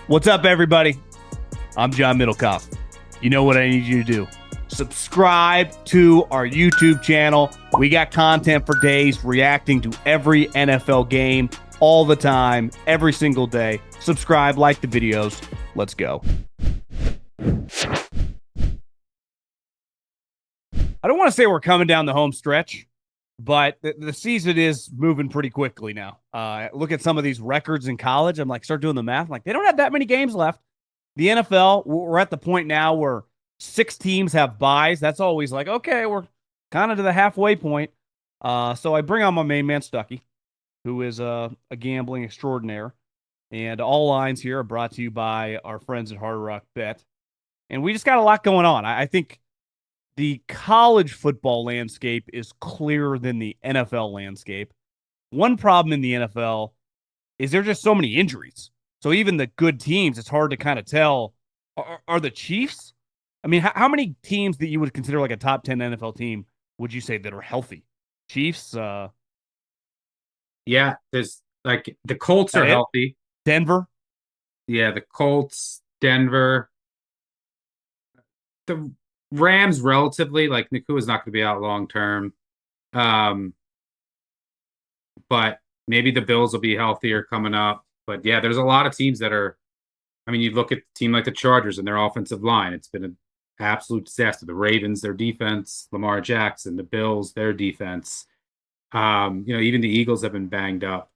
What's up, everybody? I'm John Middlekauff. You know what I need you to do. Subscribe to our YouTube channel. We got content for days reacting to every NFL game all the time, every single day. Subscribe, like the videos. Let's go. I don't want to say we're coming down the home stretch, but the season is moving pretty quickly now. Look at some of these records in college. I'm like, start doing the math. I'm like, they don't have that many games left. The NFL, we're at the point now where 6 teams have byes. That's always like, okay, we're kind of to the halfway point. So I bring on my main man, Stuckey, who is a gambling extraordinaire. And all lines here are brought to you by our friends at Hard Rock Bet. And we just got a lot going on. I think the college football landscape is clearer than the NFL landscape. One problem in the NFL is there's just so many injuries. So even the good teams, it's hard to kind of tell. Are the Chiefs? I mean, how many teams that you would consider like a top 10 NFL team would you say that are healthy? Chiefs? Yeah, there's like the Colts are healthy. Denver? Yeah, the Colts, Denver. The Rams relatively, like Nakua's not going to be out long term. But maybe the Bills will be healthier coming up. But yeah, there's a lot of teams that are, I mean, you look at a team like the Chargers and their offensive line, it's been an absolute disaster. The Ravens, their defense, Lamar Jackson, the Bills, their defense. Even the Eagles have been banged up.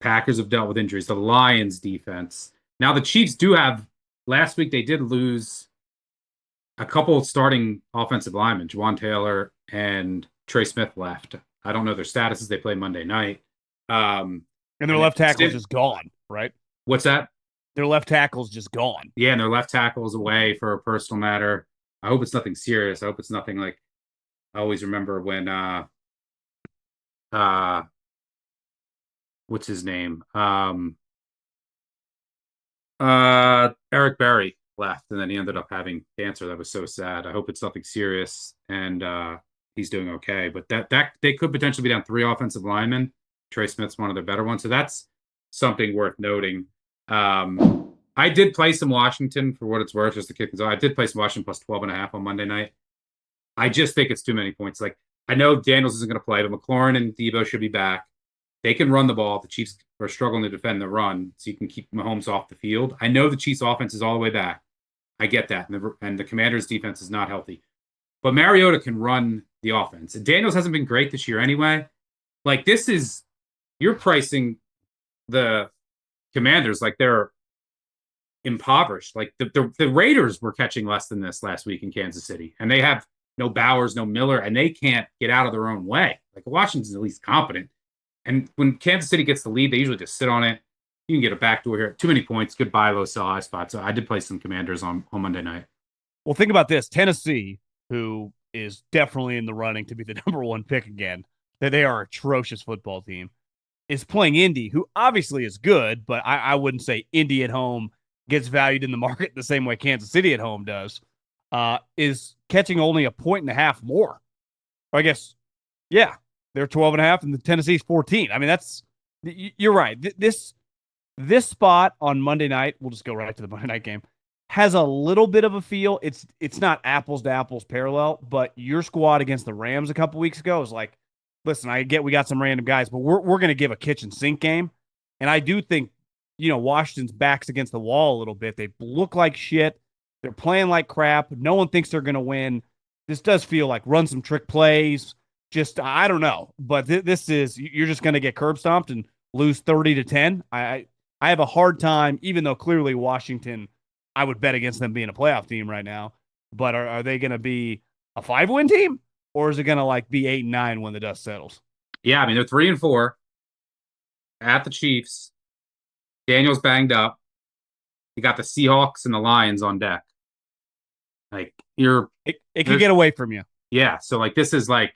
Packers have dealt with injuries. The Lions defense. Now the Chiefs do have, last week they did lose a couple of starting offensive linemen. Juwan Taylor and Trey Smith left. I don't know their statuses. They play Monday night. And their left tackle is just gone, right? What's that? Their left tackle's just gone. Yeah, and their left tackle is away for a personal matter. I hope it's nothing serious. I hope it's nothing like, I always remember when what's his name? Eric Berry left, and then he ended up having cancer. That was so sad. I hope it's nothing serious and he's doing okay. But that they could potentially be down 3 offensive linemen. Trey Smith's one of their better ones. So that's something worth noting. I did play some Washington for what it's worth, just to kick things off. I did play some Washington plus 12.5 on Monday night. I just think it's too many points. Like, I know Daniels isn't going to play, but McLaurin and Debo should be back. They can run the ball. The Chiefs are struggling to defend the run, so you can keep Mahomes off the field. I know the Chiefs' offense is all the way back. I get that. And the Commanders' defense is not healthy. But Mariota can run the offense. And Daniels hasn't been great this year anyway. Like, you're pricing the Commanders like they're impoverished. Like, the Raiders were catching less than this last week in Kansas City. And they have no Bowers, no Miller, and they can't get out of their own way. Like, Washington's at least competent. And when Kansas City gets the lead, they usually just sit on it. You can get a backdoor here. Too many points. Good buy low, sell high spot. So I did play some Commanders on Monday night. Well, think about this. Tennessee, who is definitely in the running to be the number 1 pick again, they are an atrocious football team, is playing Indy, who obviously is good, but I wouldn't say Indy at home gets valued in the market the same way Kansas City at home does, is catching only 1.5 more. Or I guess, yeah, they're 12.5 and the Tennessee's 14. I mean, you're right. This spot on Monday night, we'll just go right to the Monday night game, has a little bit of a feel. It's not apples to apples parallel, but your squad against the Rams a couple weeks ago is like, listen, I get we got some random guys, but we're going to give a kitchen sink game. And I do think, Washington's back's against the wall a little bit. They look like shit. They're playing like crap. No one thinks they're going to win. This does feel like run some trick plays. Just, I don't know. But this is, you're just going to get curb stomped and lose 30-10. I have a hard time, even though clearly Washington, I would bet against them being a playoff team right now. But are they going to be a 5-win team? Or is it going to like be 8-9 when the dust settles? Yeah, I mean, they're 3-4 at the Chiefs. Daniel's banged up. You got the Seahawks and the Lions on deck. Like, it could get away from you. Yeah, so like this is like,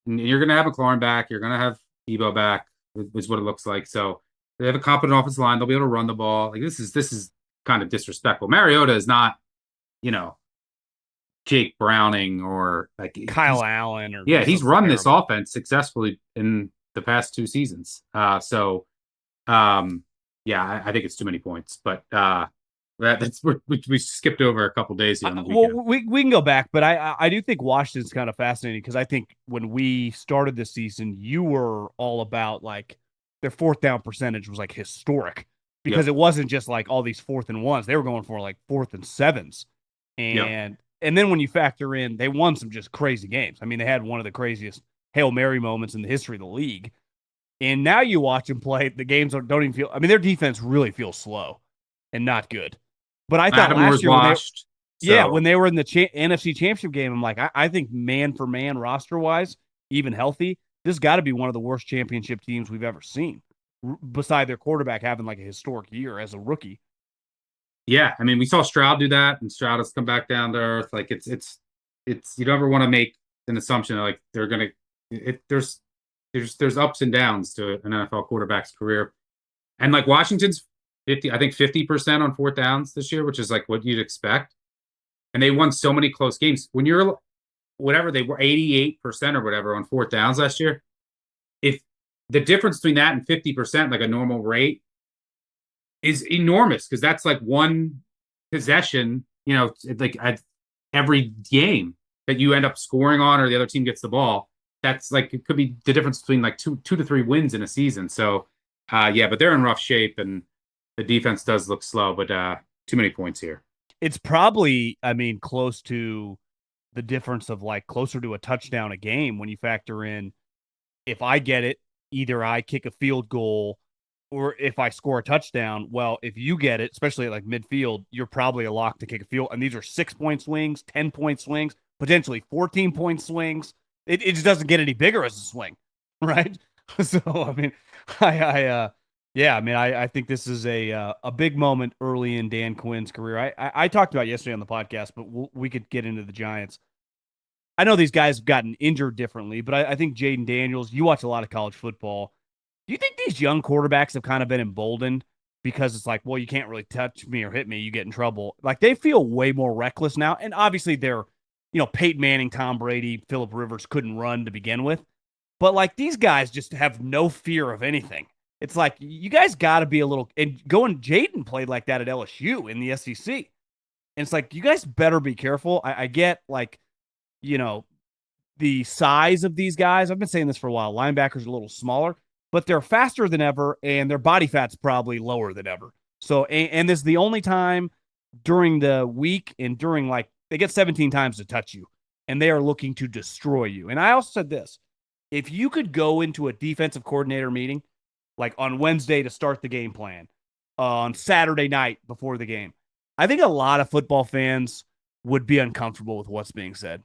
you're going to have McLaurin back. You're going to have Debo back, is what it looks like. So they have a competent offensive line. They'll be able to run the ball. Like, this is kind of disrespectful. Mariota is not, Jake Browning or like Kyle Allen. He's run this offense successfully in the past 2 seasons. Yeah, I think it's too many points, but that's we skipped over a couple days here on the Well, weekend. we can go back, but I do think Washington's kind of fascinating because I think when we started this season, you were all about like their fourth down percentage was like historic because Yep, it wasn't just like all these fourth and ones; they were going for like fourth and sevens, yep. and then when you factor in, they won some just crazy games. I mean, they had one of the craziest Hail Mary moments in the history of the league, and now you watch them play, the games don't even feel. I mean, their defense really feels slow and not good. But I thought last Lattimore's year when they washed, yeah, so when they were in the NFC Championship game, I'm like, I think man for man, roster wise, even healthy, this got to be one of the worst championship teams we've ever seen. Beside their quarterback having like a historic year as a rookie. yeah. I mean, we saw Stroud do that, and Stroud has come back down to earth. Like it's you don't ever want to make an assumption that, like they're gonna. There's ups and downs to an NFL quarterback's career, and like Washington's 50, I think 50% on fourth downs this year, which is like what you'd expect. And they won so many close games. When you're whatever they were 88% or whatever on fourth downs last year, if the difference between that and 50%, like a normal rate, is enormous because that's like one possession, like at every game that you end up scoring on or the other team gets the ball. That's like it could be the difference between like two to three wins in a season. So yeah, but they're in rough shape and the defense does look slow, but too many points here. It's probably, I mean, close to the difference of like closer to a touchdown a game when you factor in if I get it, either I kick a field goal or if I score a touchdown. Well, if you get it, especially at like midfield, you're probably a lock to kick a field. And these are 6-point swings, 10-point swings, potentially 14-point swings. It just doesn't get any bigger as a swing, right? So I mean, yeah, I mean, I think this is a big moment early in Dan Quinn's career. I talked about it yesterday on the podcast, but we could get into the Giants. I know these guys have gotten injured differently, but I think Jaden Daniels, you watch a lot of college football. Do you think these young quarterbacks have kind of been emboldened because it's like, well, you can't really touch me or hit me, you get in trouble? Like they feel way more reckless now. And obviously they're, Peyton Manning, Tom Brady, Phillip Rivers couldn't run to begin with. But like these guys just have no fear of anything. It's like you guys got to be a little and going. Jaden played like that at LSU in the SEC, and it's like you guys better be careful. I get like you know the size of these guys. I've been saying this for a while. Linebackers are a little smaller, but they're faster than ever, and their body fat's probably lower than ever. So, and this is the only time during the week and during like they get 17 times to touch you, and they are looking to destroy you. And I also said this: if you could go into a defensive coordinator meeting, like on Wednesday to start the game plan, on Saturday night before the game, I think a lot of football fans would be uncomfortable with what's being said.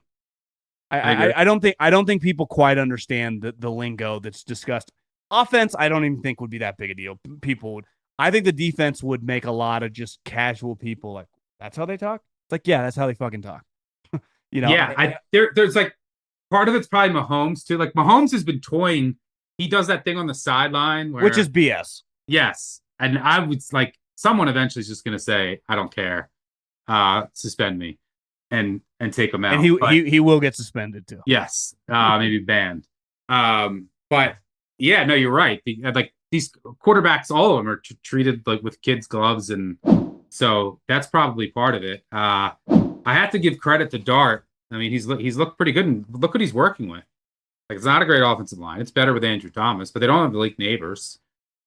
I agree. I don't think people quite understand the lingo that's discussed. Offense, I don't even think would be that big a deal. People would. I think the defense would make a lot of just casual people like that's how they talk. It's like yeah, that's how they fucking talk. You know, Yeah, there's like part of it's probably Mahomes too. Like Mahomes has been toying. He does that thing on the sideline which is where BS. yes, and I was like, someone eventually is just gonna say, I don't care, suspend me, and take him And out. he But he he will get suspended too. yes, maybe banned. But yeah, no, you're right. Like these quarterbacks, all of them are treated like with kids' gloves, and so that's probably part of it. I have to give credit to Dart. I mean, he's looked pretty good, and look what he's working with. Like it's not a great offensive line. It's better with Andrew Thomas, but they don't have Malik Neighbors.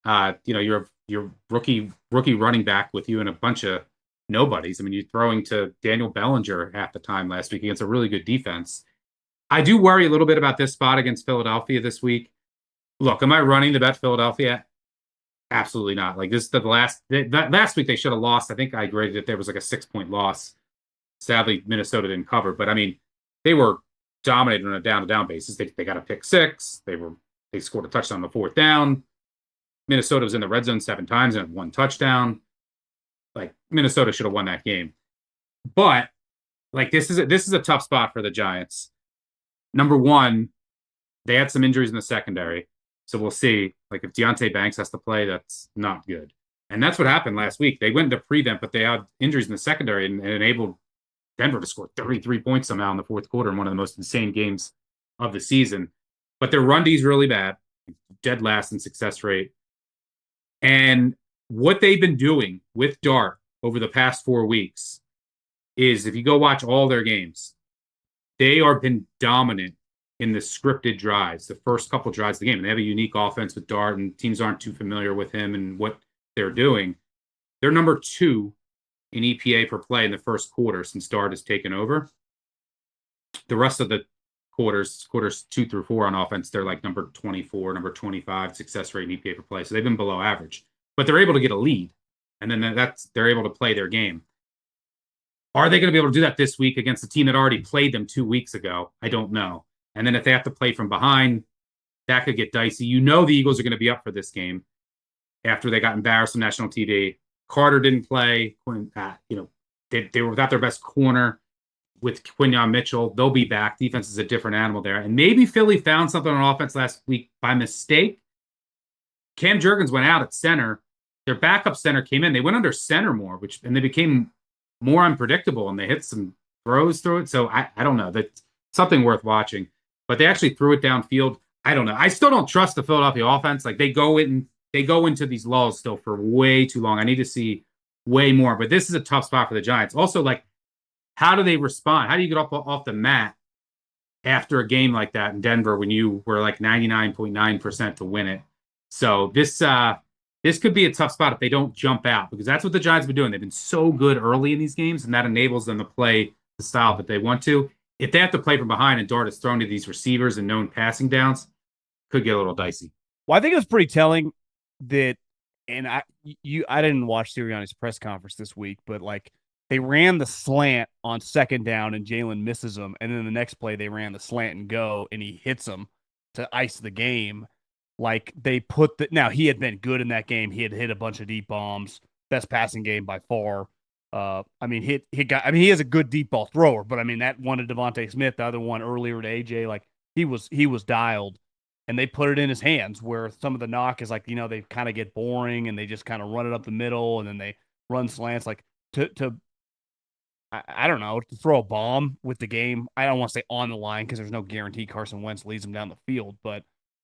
Your rookie running back with you and a bunch of nobodies. I mean, you're throwing to Daniel Bellinger half the time last week against a really good defense. I do worry a little bit about this spot against Philadelphia this week. Look, am I running to bet Philadelphia? Absolutely not. Like this is last week they should have lost. I think I graded it there was like a 6-point loss. Sadly, Minnesota didn't cover, but I mean, they were dominated on a down-to-down basis. They got a pick six. They scored a touchdown on the fourth down. Minnesota was in the red zone 7 times and had 1 touchdown. Like Minnesota should have won that game. But like this is a tough spot for the Giants. Number one, they had some injuries in the secondary. So we'll see. Like if Deonte Banks has to play, that's not good. And that's what happened last week. They went into prevent, but they had injuries in the secondary and enabled Denver to score 33 points somehow in the fourth quarter in one of the most insane games of the season. But their run D is really bad, dead last in success rate. And what they've been doing with Dart over the past 4 weeks is, if you go watch all their games, they are been dominant in the scripted drives, the first couple drives of the game. And they have a unique offense with Dart, and teams aren't too familiar with him and what they're doing. They're number 2 in EPA per play in the first quarter since Dart has taken over. The rest of the quarters 2 through 4 on offense, they're like number 24, number 25 success rate in EPA per play. So they've been below average, but they're able to get a lead, and then they're able to play their game. Are they going to be able to do that this week against a team that already played them 2 weeks ago? I don't know. And then if they have to play from behind, that could get dicey. You know the Eagles are going to be up for this game after they got embarrassed on national TV. Carter didn't play. They were without their best corner with Quinyon Mitchell. They'll be back. Defense is a different animal there. And maybe Philly found something on offense last week by mistake. Cam Jurgens went out at center. Their backup center came in. They went under center more, and they became more unpredictable, and they hit some throws through it. So I don't know. That's something worth watching. But they actually threw it downfield. I don't know. I still don't trust the Philadelphia offense. Like, they go into these lulls still for way too long. I need to see way more. But this is a tough spot for the Giants. Also, like, how do they respond? How do you get off the mat after a game like that in Denver when you were like 99.9% to win it? So this could be a tough spot if they don't jump out, because that's what the Giants have been doing. They've been so good early in these games, and that enables them to play the style that they want to. If they have to play from behind and Dart is thrown to these receivers and known passing downs, could get a little dicey. Well, I think it was pretty telling that, and I didn't watch Sirianni's press conference this week, but like, they ran the slant on second down and Jalen misses them, and then the next play they ran the slant and go, and he hits them to ice the game. Like, they put now he had been good in that game. He had hit a bunch of deep bombs, best passing game by far. He is a good deep ball thrower, but I mean, that one to Devontae Smith, the other one earlier to AJ, like, he was dialed, and they put it in his hands, where some of the knock is like, they kind of get boring and they just kind of run it up the middle, and then they run slants. Like, I don't know, to throw a bomb with the game. I don't want to say on the line, because there's no guarantee Carson Wentz leads them down the field, but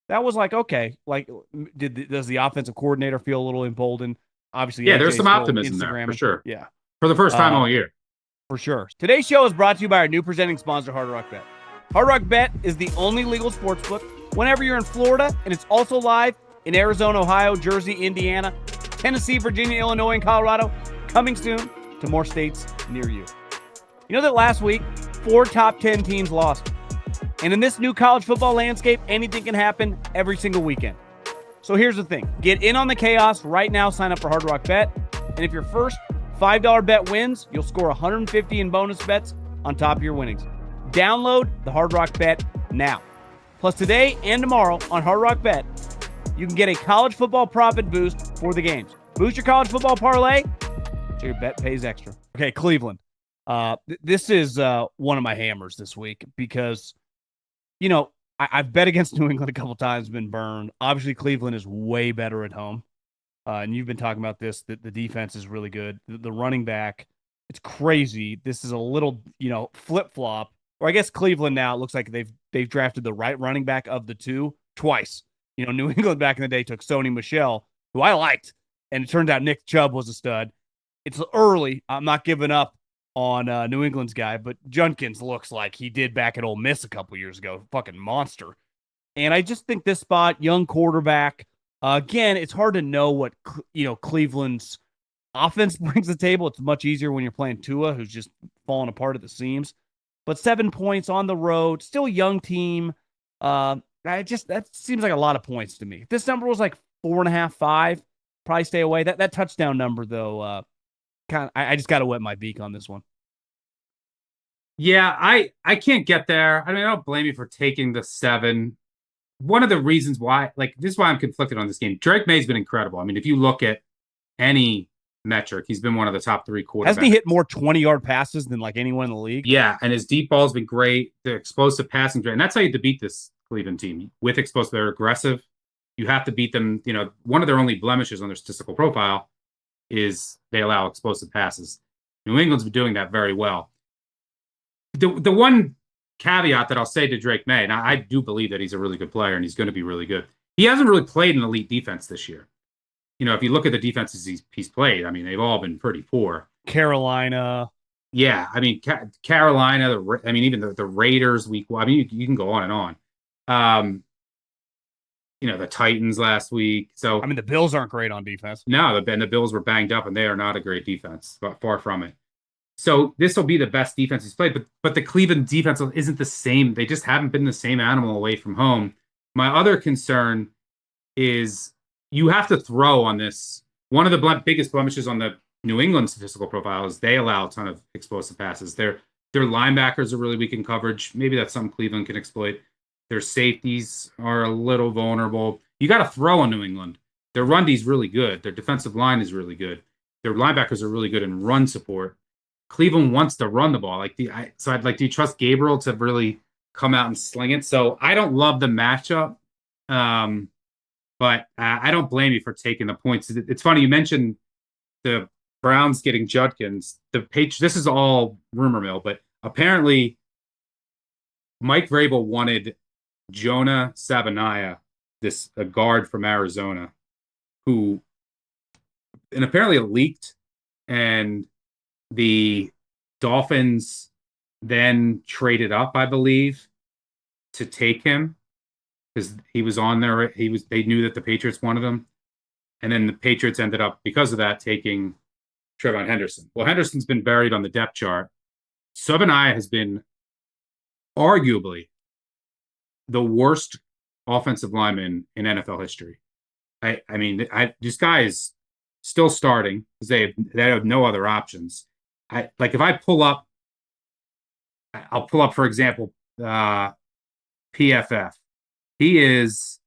that was like, okay, like, does the offensive coordinator feel a little emboldened? Obviously, yeah, AJ's there's some optimism there, for sure. Yeah. For the first time all year. For sure. Today's show is brought to you by our new presenting sponsor, Hard Rock Bet. Hard Rock Bet is the only legal sportsbook whenever you're in Florida, and it's also live in Arizona, Ohio, Jersey, Indiana, Tennessee, Virginia, Illinois, and Colorado, coming soon to more states near you. You know that last week, 4 top 10 teams lost. And in this new college football landscape, anything can happen every single weekend. So here's the thing. Get in on the chaos right now. Sign up for Hard Rock Bet. And if your first $5 bet wins, you'll score $150 in bonus bets on top of your winnings. Download the Hard Rock Bet now. Plus, today and tomorrow on Hard Rock Bet, you can get a college football profit boost for the games. Boost your college football parlay so your bet pays extra. Okay, Cleveland. This is one of my hammers this week, because, I've bet against New England a couple times, been burned. Obviously, Cleveland is way better at home. And you've been talking about this, that the defense is really good. The running back, it's crazy. This is a little, flip-flop. Or I guess Cleveland now, it looks like they've drafted the right running back of the two twice. New England back in the day took Sony Michel, who I liked, and it turned out Nick Chubb was a stud. It's early. I'm not giving up on New England's guy, but Junkins looks like he did back at Ole Miss a couple years ago. Fucking monster. And I just think this spot, young quarterback, again, it's hard to know what, Cleveland's offense brings to the table. It's much easier when you're playing Tua, who's just falling apart at the seams. But 7 points on the road, still a young team. That seems like a lot of points to me. If this number was like 4.5, 5, probably stay away. That touchdown number, though, I just got to wet my beak on this one. Yeah, I can't get there. I mean, I don't blame you for taking the 7. One of the reasons why, this is why I'm conflicted on this game. Drake May's been incredible. I mean, if you look at any metric, he's been one of the top 3 quarterbacks. Hasn't he hit more 20-yard passes than anyone in the league? Yeah, and his deep ball's been great. The explosive passing, and that's how you have to beat this Cleveland team with explosive. They're aggressive. You have to beat them. One of their only blemishes on their statistical profile is they allow explosive passes. New England's been doing that very well. The one caveat that I'll say to Drake Maye, and I do believe that he's a really good player and he's going to be really good. He hasn't really played an elite defense this year. if you look at the defenses he's played, I mean, they've all been pretty poor. Carolina. Yeah, I mean, Carolina, even the Raiders week. I mean, you can go on and on. The Titans last week. So I mean, the Bills aren't great on defense. no, the Bills were banged up, and they are not a great defense, but far from it. So this will be the best defense he's played, but the Cleveland defense isn't the same. They just haven't been the same animal away from home. My other concern is you have to throw on this. One of the biggest blemishes on the New England statistical profile is they allow a ton of explosive passes. Their linebackers are really weak in coverage. Maybe that's something Cleveland can exploit. Their safeties are a little vulnerable. You got to throw on New England. Their run D is really good. Their defensive line is really good. Their linebackers are really good in run support. Cleveland wants to run the ball. Do you trust Gabriel to really come out and sling it? So I don't love the matchup, but I don't blame you for taking the points. It's funny you mentioned the Browns getting Judkins. This is all rumor mill, but apparently Mike Vrabel wanted Jonah Sabanaya, a guard from Arizona, and apparently it leaked, and the Dolphins then traded up, I believe, to take him because he was on there. They knew that the Patriots wanted him, and then the Patriots ended up, because of that, taking Trevon Henderson. Well, Henderson's been buried on the depth chart. Sabanaya has been arguably the worst offensive lineman in NFL history. This guy is still starting because they have no other options. If I pull up, I'll pull up, for example, PFF. His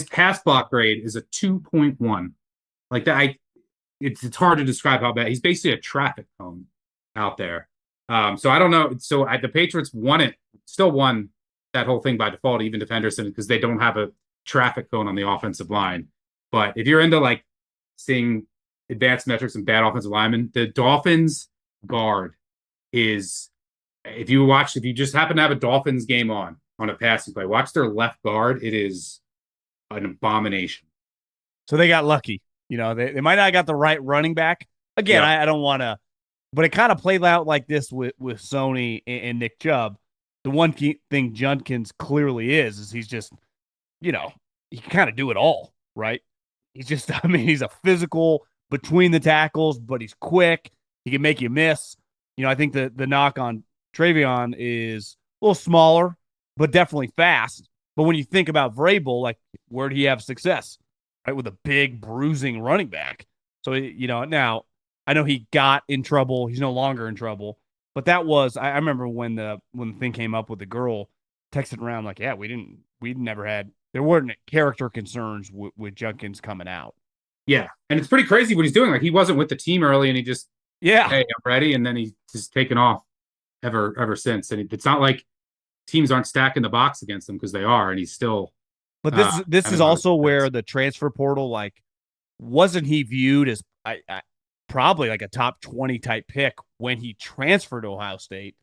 pass block grade is a 2.1. Like that, it's hard to describe how bad. He's basically a traffic cone out there. So I don't know. So the Patriots still won that whole thing by default, even if Henderson, because they don't have a traffic cone on the offensive line. But if you're into seeing advanced metrics and bad offensive linemen, the Dolphins guard is, if you just happen to have a Dolphins game on a passing play, watch their left guard. It is an abomination. So they got lucky. They might not have got the right running back. Again, I don't want to, but it kind of played out like this with Sony and Nick Chubb. The one key thing Judkins clearly is he's just, he can kind of do it all, right? He's just, he's a physical between the tackles, but he's quick. He can make you miss. I think the knock on Travion is a little smaller, but definitely fast. But when you think about Vrabel, where did he have success? Right, with a big bruising running back. So, now I know he got in trouble. He's no longer in trouble. But that was, I remember when the thing came up with the girl texted around there weren't character concerns with Judkins coming out. Yeah. And it's pretty crazy what he's doing. He wasn't with the team early and he just, hey, I'm ready. And then he's just taken off ever since. And it's not like teams aren't stacking the box against him, because they are. And he's still. But this is also where the transfer portal, wasn't he viewed as probably a top 20 type pick when he transferred to Ohio State.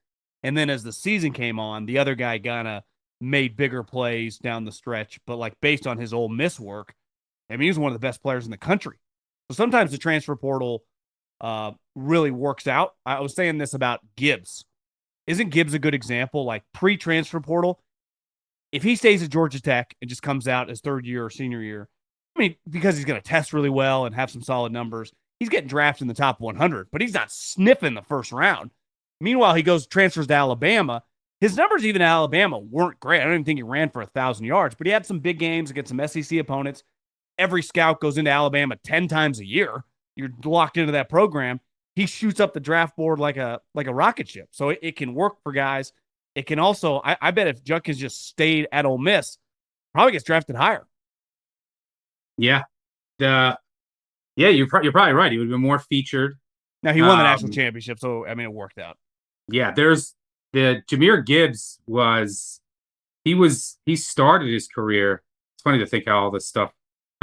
And then as the season came on, the other guy kind of made bigger plays down the stretch. But based on his Ole Miss work, he was one of the best players in the country. So sometimes the transfer portal really works out. I was saying this about Gibbs. Isn't Gibbs a good example? Pre-transfer portal, if he stays at Georgia Tech and just comes out his third year or senior year, because he's going to test really well and have some solid numbers, he's getting drafted in the top 100, but he's not sniffing the first round. Meanwhile, he transfers to Alabama. His numbers even at Alabama weren't great. I don't even think he ran for 1,000 yards, but he had some big games against some SEC opponents. Every scout goes into Alabama 10 times a year. You're locked into that program. He shoots up the draft board like a rocket ship. So it can work for guys. It can also, I bet if Judkins just stayed at Ole Miss, probably gets drafted higher. Yeah. You're probably right. He would have been more featured. Now, he won the national championship, so, it worked out. Yeah, there's the Jahmyr Gibbs he started his career. It's funny to think how all this stuff,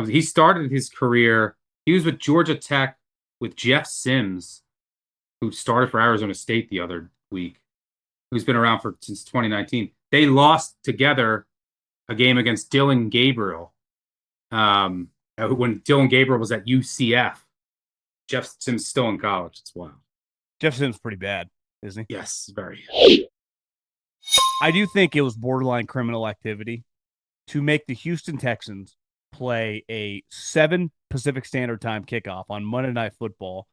he started his career, he was with Georgia Tech with Jeff Sims, who started for Arizona State the other week, who's been around since 2019. They lost together a game against Dylan Gabriel. when Dylan Gabriel was at UCF. Jeff Sims still in college. It's wild. Jeff Sims pretty bad, isn't he? Yes, very. I do think it was borderline criminal activity to make the Houston Texans play a 7 Pacific Standard Time kickoff on Monday Night Football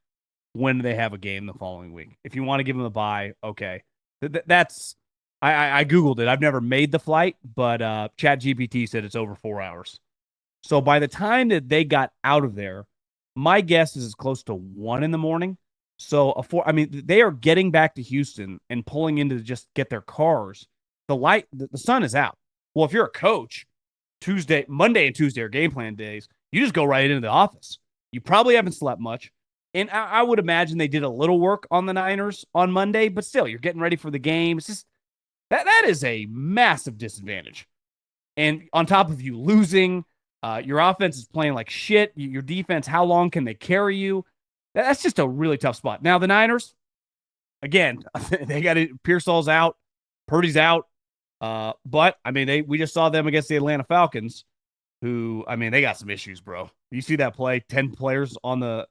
when they have a game the following week. If you want to give them a bye, okay. That's I Googled it. I've never made the flight, but ChatGPT said it's over 4 hours. So by the time that they got out of there, my guess is it's close to 1 in the morning. So they are getting back to Houston and pulling into to just get their cars. The sun is out. Well, if you're a coach, Monday and Tuesday are game plan days. You just go right into the office. You probably haven't slept much. And I would imagine they did a little work on the Niners on Monday, but still, you're getting ready for the game. It's just that is a massive disadvantage. And on top of you losing, your offense is playing like shit. Your defense, how long can they carry you? That's just a really tough spot. Now, the Niners, again, they got Pearsall's out, Purdy's out. But, we just saw them against the Atlanta Falcons, who, they got some issues, bro. You see that play, 10 players on the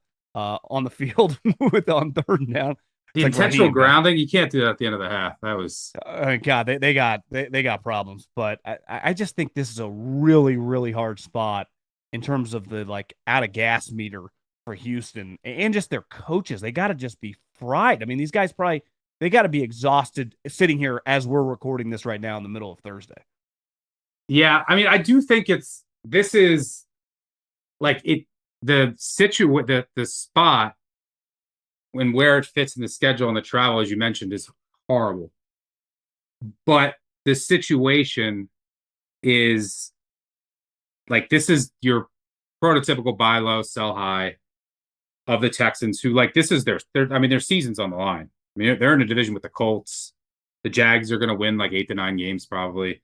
field on third and down. The intentional grounding, you can't do that at the end of the half. That was God, they got problems. But I just think this is a really, really hard spot in terms of the out of gas meter for Houston and just their coaches. They got to just be fried. These guys they got to be exhausted sitting here as we're recording this right now in the middle of Thursday. Yeah, I do think this is the spot and where it fits in the schedule and the travel, as you mentioned, is horrible. But the situation is this is your prototypical buy low, sell high of the Texans, who this is their season's on the line. They're in a division with the Colts. The Jags are going to win 8 to 9 games probably.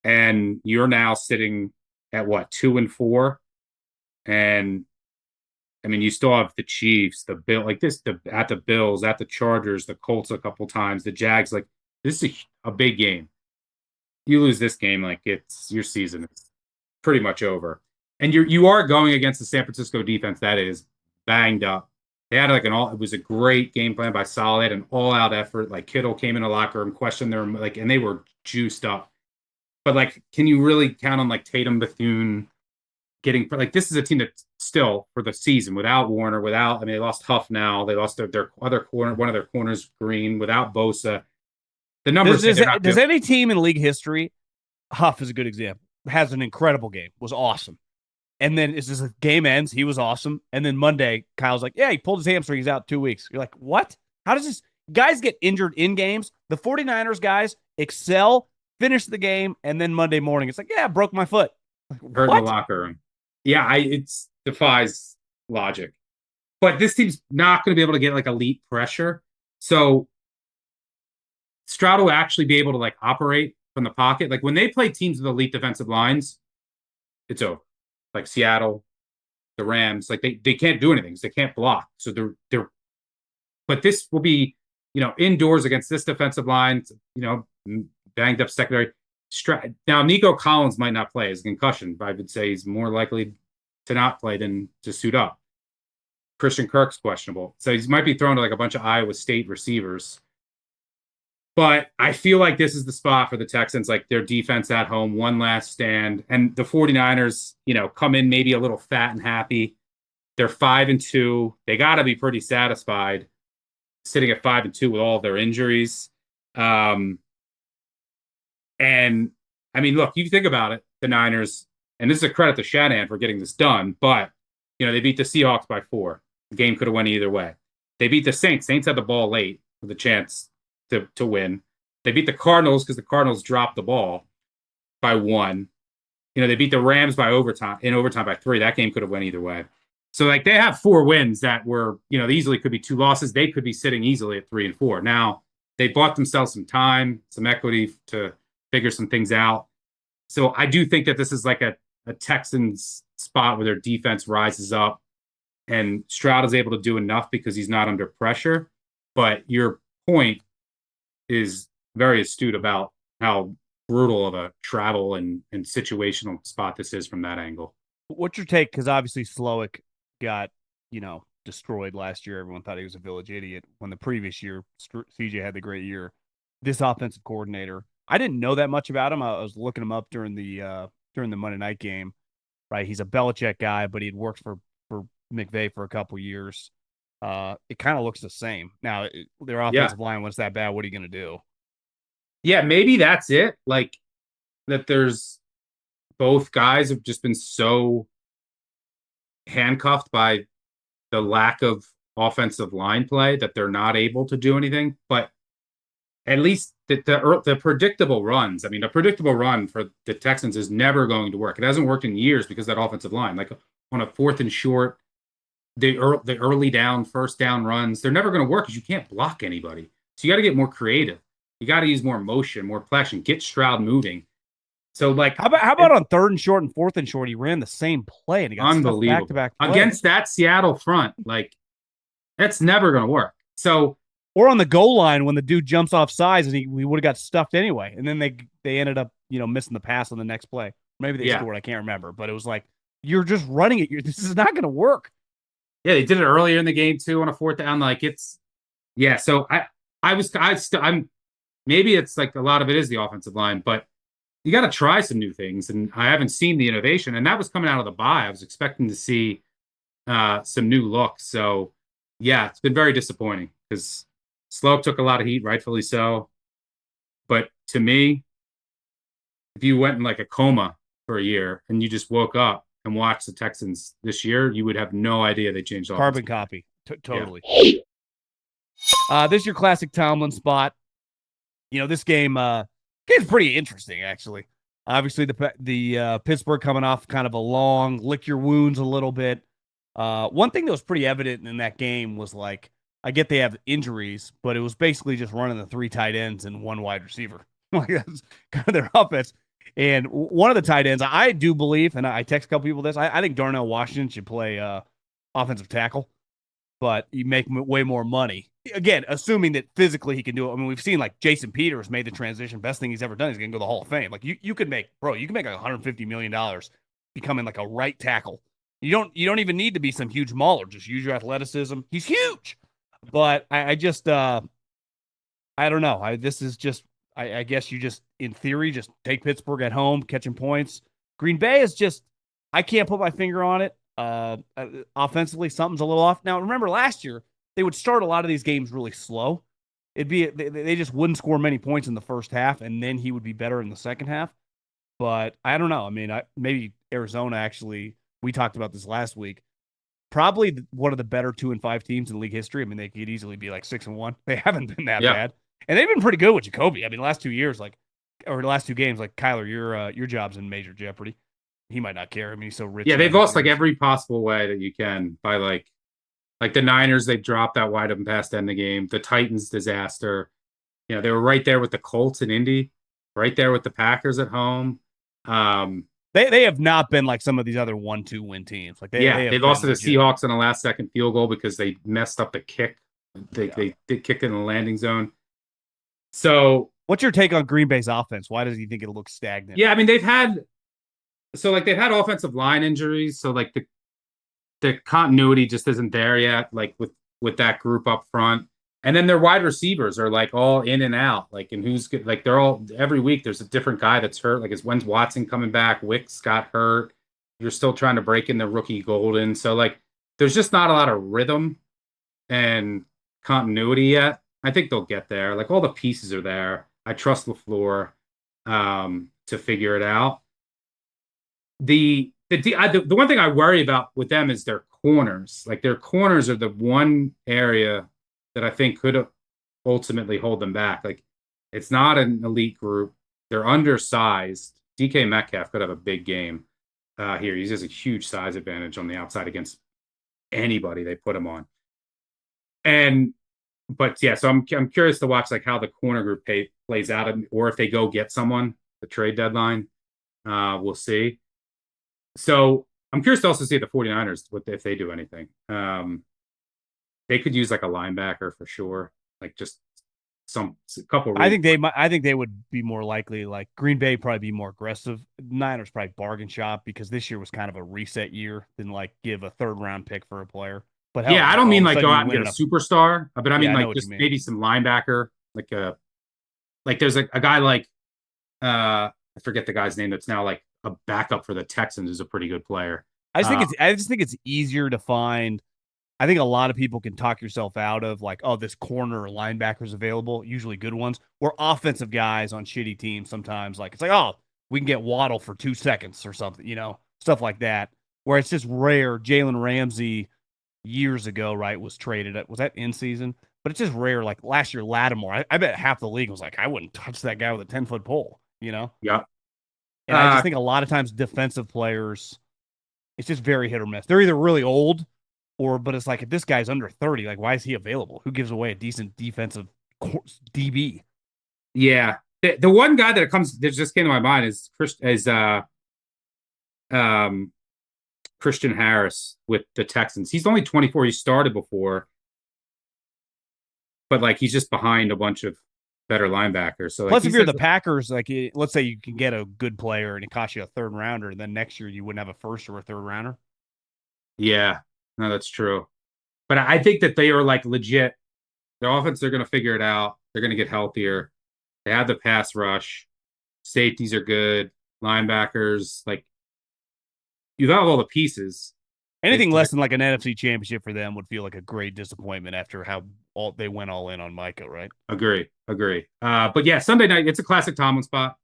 And you're now sitting at what, 2-4, and you still have the Chiefs, the at the Bills, at the Chargers, the Colts a couple times, the Jags. This is a big game. You lose this game, it's your season. It's pretty much over. And you are going against the San Francisco defense that is banged up. They had it was a great game plan by Saleh. They had an all-out effort. Kittle came in the locker room, questioned their and they were juiced up. But can you really count on Tatum, Bethune getting this is a team that still for the season without Warner, without they lost Huff now. They lost their other corner, one of their corners, Green, without Bosa. The numbers does any team in league history, Huff is a good example, has an incredible game, was awesome. And then it's just the game ends. He was awesome. And then Monday, Kyle's he pulled his hamstring. He's out 2 weeks. You're like, what? How does this guys get injured in games? The 49ers guys excel, finish the game, and then Monday morning, it's broke my foot. Hurt in the locker room. Yeah, it defies logic. But this team's not going to be able to get elite pressure. So Stroud will actually be able to operate from the pocket. When they play teams with elite defensive lines, it's over. Seattle, the Rams, they can't do anything. They can't block. So they're but this will be, indoors against this defensive line, banged up secondary. Now, Nico Collins might not play as a concussion, but I would say he's more likely to not play than to suit up. Christian Kirk's questionable. So he might be thrown to a bunch of Iowa State receivers. But I feel this is the spot for the Texans, their defense at home, one last stand. And the 49ers, come in maybe a little fat and happy. They're 5-2. They got to be pretty satisfied sitting at 5-2 with all of their injuries. And look, you think about it, the Niners, and this is a credit to Shanahan for getting this done, but, they beat the Seahawks by 4. The game could have went either way. They beat the Saints. Saints had the ball late with a chance to win. They beat the Cardinals because the Cardinals dropped the ball by 1. They beat the Rams by overtime by 3. That game could have went either way. So they have 4 wins that were, they easily could be 2 losses. They could be sitting easily at 3-4. Now they bought themselves some time, some equity to figure some things out. So I do think that this is a Texans spot where their defense rises up and Stroud is able to do enough because he's not under pressure. But your point is very astute about how brutal of a travel and situational spot this is from that angle. What's your take? Because obviously Slowick got, destroyed last year. Everyone thought he was a village idiot when the previous year CJ had the great year. This offensive coordinator, I didn't know that much about him. I was looking him up during the Monday night game. Right, he's a Belichick guy, but he'd worked for McVay for a couple years. It kind of looks the same now. Their Yeah. offensive line was that bad. What are you going to do? Yeah, maybe that's it. Like that there's both guys have just been so handcuffed by the lack of offensive line play that they're not able to do anything. But at least the predictable runs. I mean, a predictable run for the Texans is never going to work. It hasn't worked in years because of that offensive line. Like on a 4th and short, the early down, first down runs, they're never going to work because you can't block anybody. So you got to get more creative. You got to use more motion, more play action, get Stroud moving. So like, how about on 3rd and short and 4th and short, he ran the same play and he got stuffed back-to-back plays. Against that Seattle front. Like that's never going to work. So. Or on the goal line when the dude jumps off sides and we would have got stuffed anyway. And then they ended up, missing the pass on the next play. Maybe they scored. I can't remember. But it was like, you're just running it. This is not going to work. Yeah, they did it earlier in the game too on a 4th down. Like so I'm maybe it's like a lot of it is the offensive line, but you got to try some new things. And I haven't seen the innovation. And that was coming out of the bye. I was expecting to see some new looks. So yeah, it's been very disappointing because Slope took a lot of heat, rightfully so. But to me, if you went in like a coma for a year and you just woke up and watched the Texans this year, you would have no idea they changed. Carbon copy. Totally. This is your classic Tomlin spot. This game is pretty interesting, actually. Obviously, the Pittsburgh coming off kind of a long lick your wounds a little bit. One thing that was pretty evident in that game was like, I get they have injuries, but it was basically just running the 3 tight ends and 1 wide receiver. Like that's kind of their offense. And one of the tight ends, I do believe, and I text a couple people this, I think Darnell Washington should play offensive tackle, but you make way more money. Again, assuming that physically he can do it. I mean, we've seen like Jason Peters made the transition. Best thing he's ever done. He's going to go to the Hall of Fame. Like you can make like $150 million becoming like a right tackle. You don't even need to be some huge mauler. Just use your athleticism. He's huge. But I just, I don't know. I guess you just, in theory, just take Pittsburgh at home, catching points. Green Bay is just, I can't put my finger on it. Offensively, something's a little off. Now, remember last year, they would start a lot of these games really slow. They just wouldn't score many points in the first half, and then he would be better in the second half. But I don't know. I mean, maybe Arizona actually, we talked about this last week. Probably one of the better 2-5 teams in league history. I mean, they could easily be like 6-1. They haven't been that bad, and they've been pretty good with Jacoby. I mean, the last 2 years, or the last 2 games, like Kyler, your job's in major jeopardy. He might not care. I mean, he's so rich. Yeah, they've lost like every possible way that you can by like the Niners. They dropped that wide open pass to end the game. The Titans disaster. They were right there with the Colts and Indy, right there with the Packers at home. They have not been like some of these other 1-2 win teams. Like they lost to the Seahawks on a last second field goal because they messed up the kick. They did kick in the landing zone. So, what's your take on Green Bay's offense? Why does he think it looks stagnant? Yeah, I mean they've had offensive line injuries, so like the continuity just isn't there yet. Like with that group up front. And then their wide receivers are like all in and out. Like, and who's good? Like, they're all every week. There's a different guy that's hurt. Like, when's Watson coming back? Wicks got hurt. You're still trying to break in the rookie Golden. So, like, there's just not a lot of rhythm and continuity yet. I think they'll get there. Like, all the pieces are there. I trust LaFleur to figure it out. The one thing I worry about with them is their corners. Like, their corners are the one area that I think could ultimately hold them back. Like, it's not an elite group. They're undersized. DK Metcalf could have a big game here. He has a huge size advantage on the outside against anybody they put him on. So I'm curious to watch like how the corner group plays out, or if they go get someone the trade deadline. We'll see. So I'm curious to also see the 49ers if they do anything. They could use like a linebacker for sure, like just a couple. I think they might. I think they would be more likely. Like Green Bay, probably be more aggressive. Niners probably bargain shop because this year was kind of a reset year than like give a third round pick for a player. But hell, Yeah, I like don't all mean of a like go sudden you out and win get a enough. superstar, but I Yeah, mean I know like what you just mean. maybe some linebacker, like there's a guy like I forget the guy's name that's now like a backup for the Texans who's a pretty good player. I just think it's easier to find. I think a lot of people can talk yourself out of like, oh, this corner or linebackers available, usually good ones, or offensive guys on shitty teams sometimes. Like it's like, oh, we can get Waddle for 2 seconds or something, stuff like that. Where it's just rare. Jalen Ramsey years ago, right, was traded. Was that in season? But it's just rare. Like last year, Lattimore, I bet half the league was like, I wouldn't touch that guy with a 10-foot pole. Yeah. And I just think a lot of times defensive players, it's just very hit or miss. They're either really old but it's like if this guy's under 30, like why is he available? Who gives away a decent defensive DB? Yeah. The one guy that just came to my mind is um Christian Harris with the Texans. He's only 24. He started before, but like he's just behind a bunch of better linebackers. So like Plus, if you're the Packers, like let's say you can get a good player and it costs you a third rounder, then next year you wouldn't have a first or a third rounder. Yeah, no, that's true. But I think that they are like legit. Their offense, they're going to figure it out. They're going to get healthier. They have the pass rush. Safeties are good. Linebackers, like you have all the pieces. Anything less than like an NFC championship for them would feel like a great disappointment after how they went all in on Micah, right? Agree. But yeah, Sunday night, it's a classic Tomlin spot.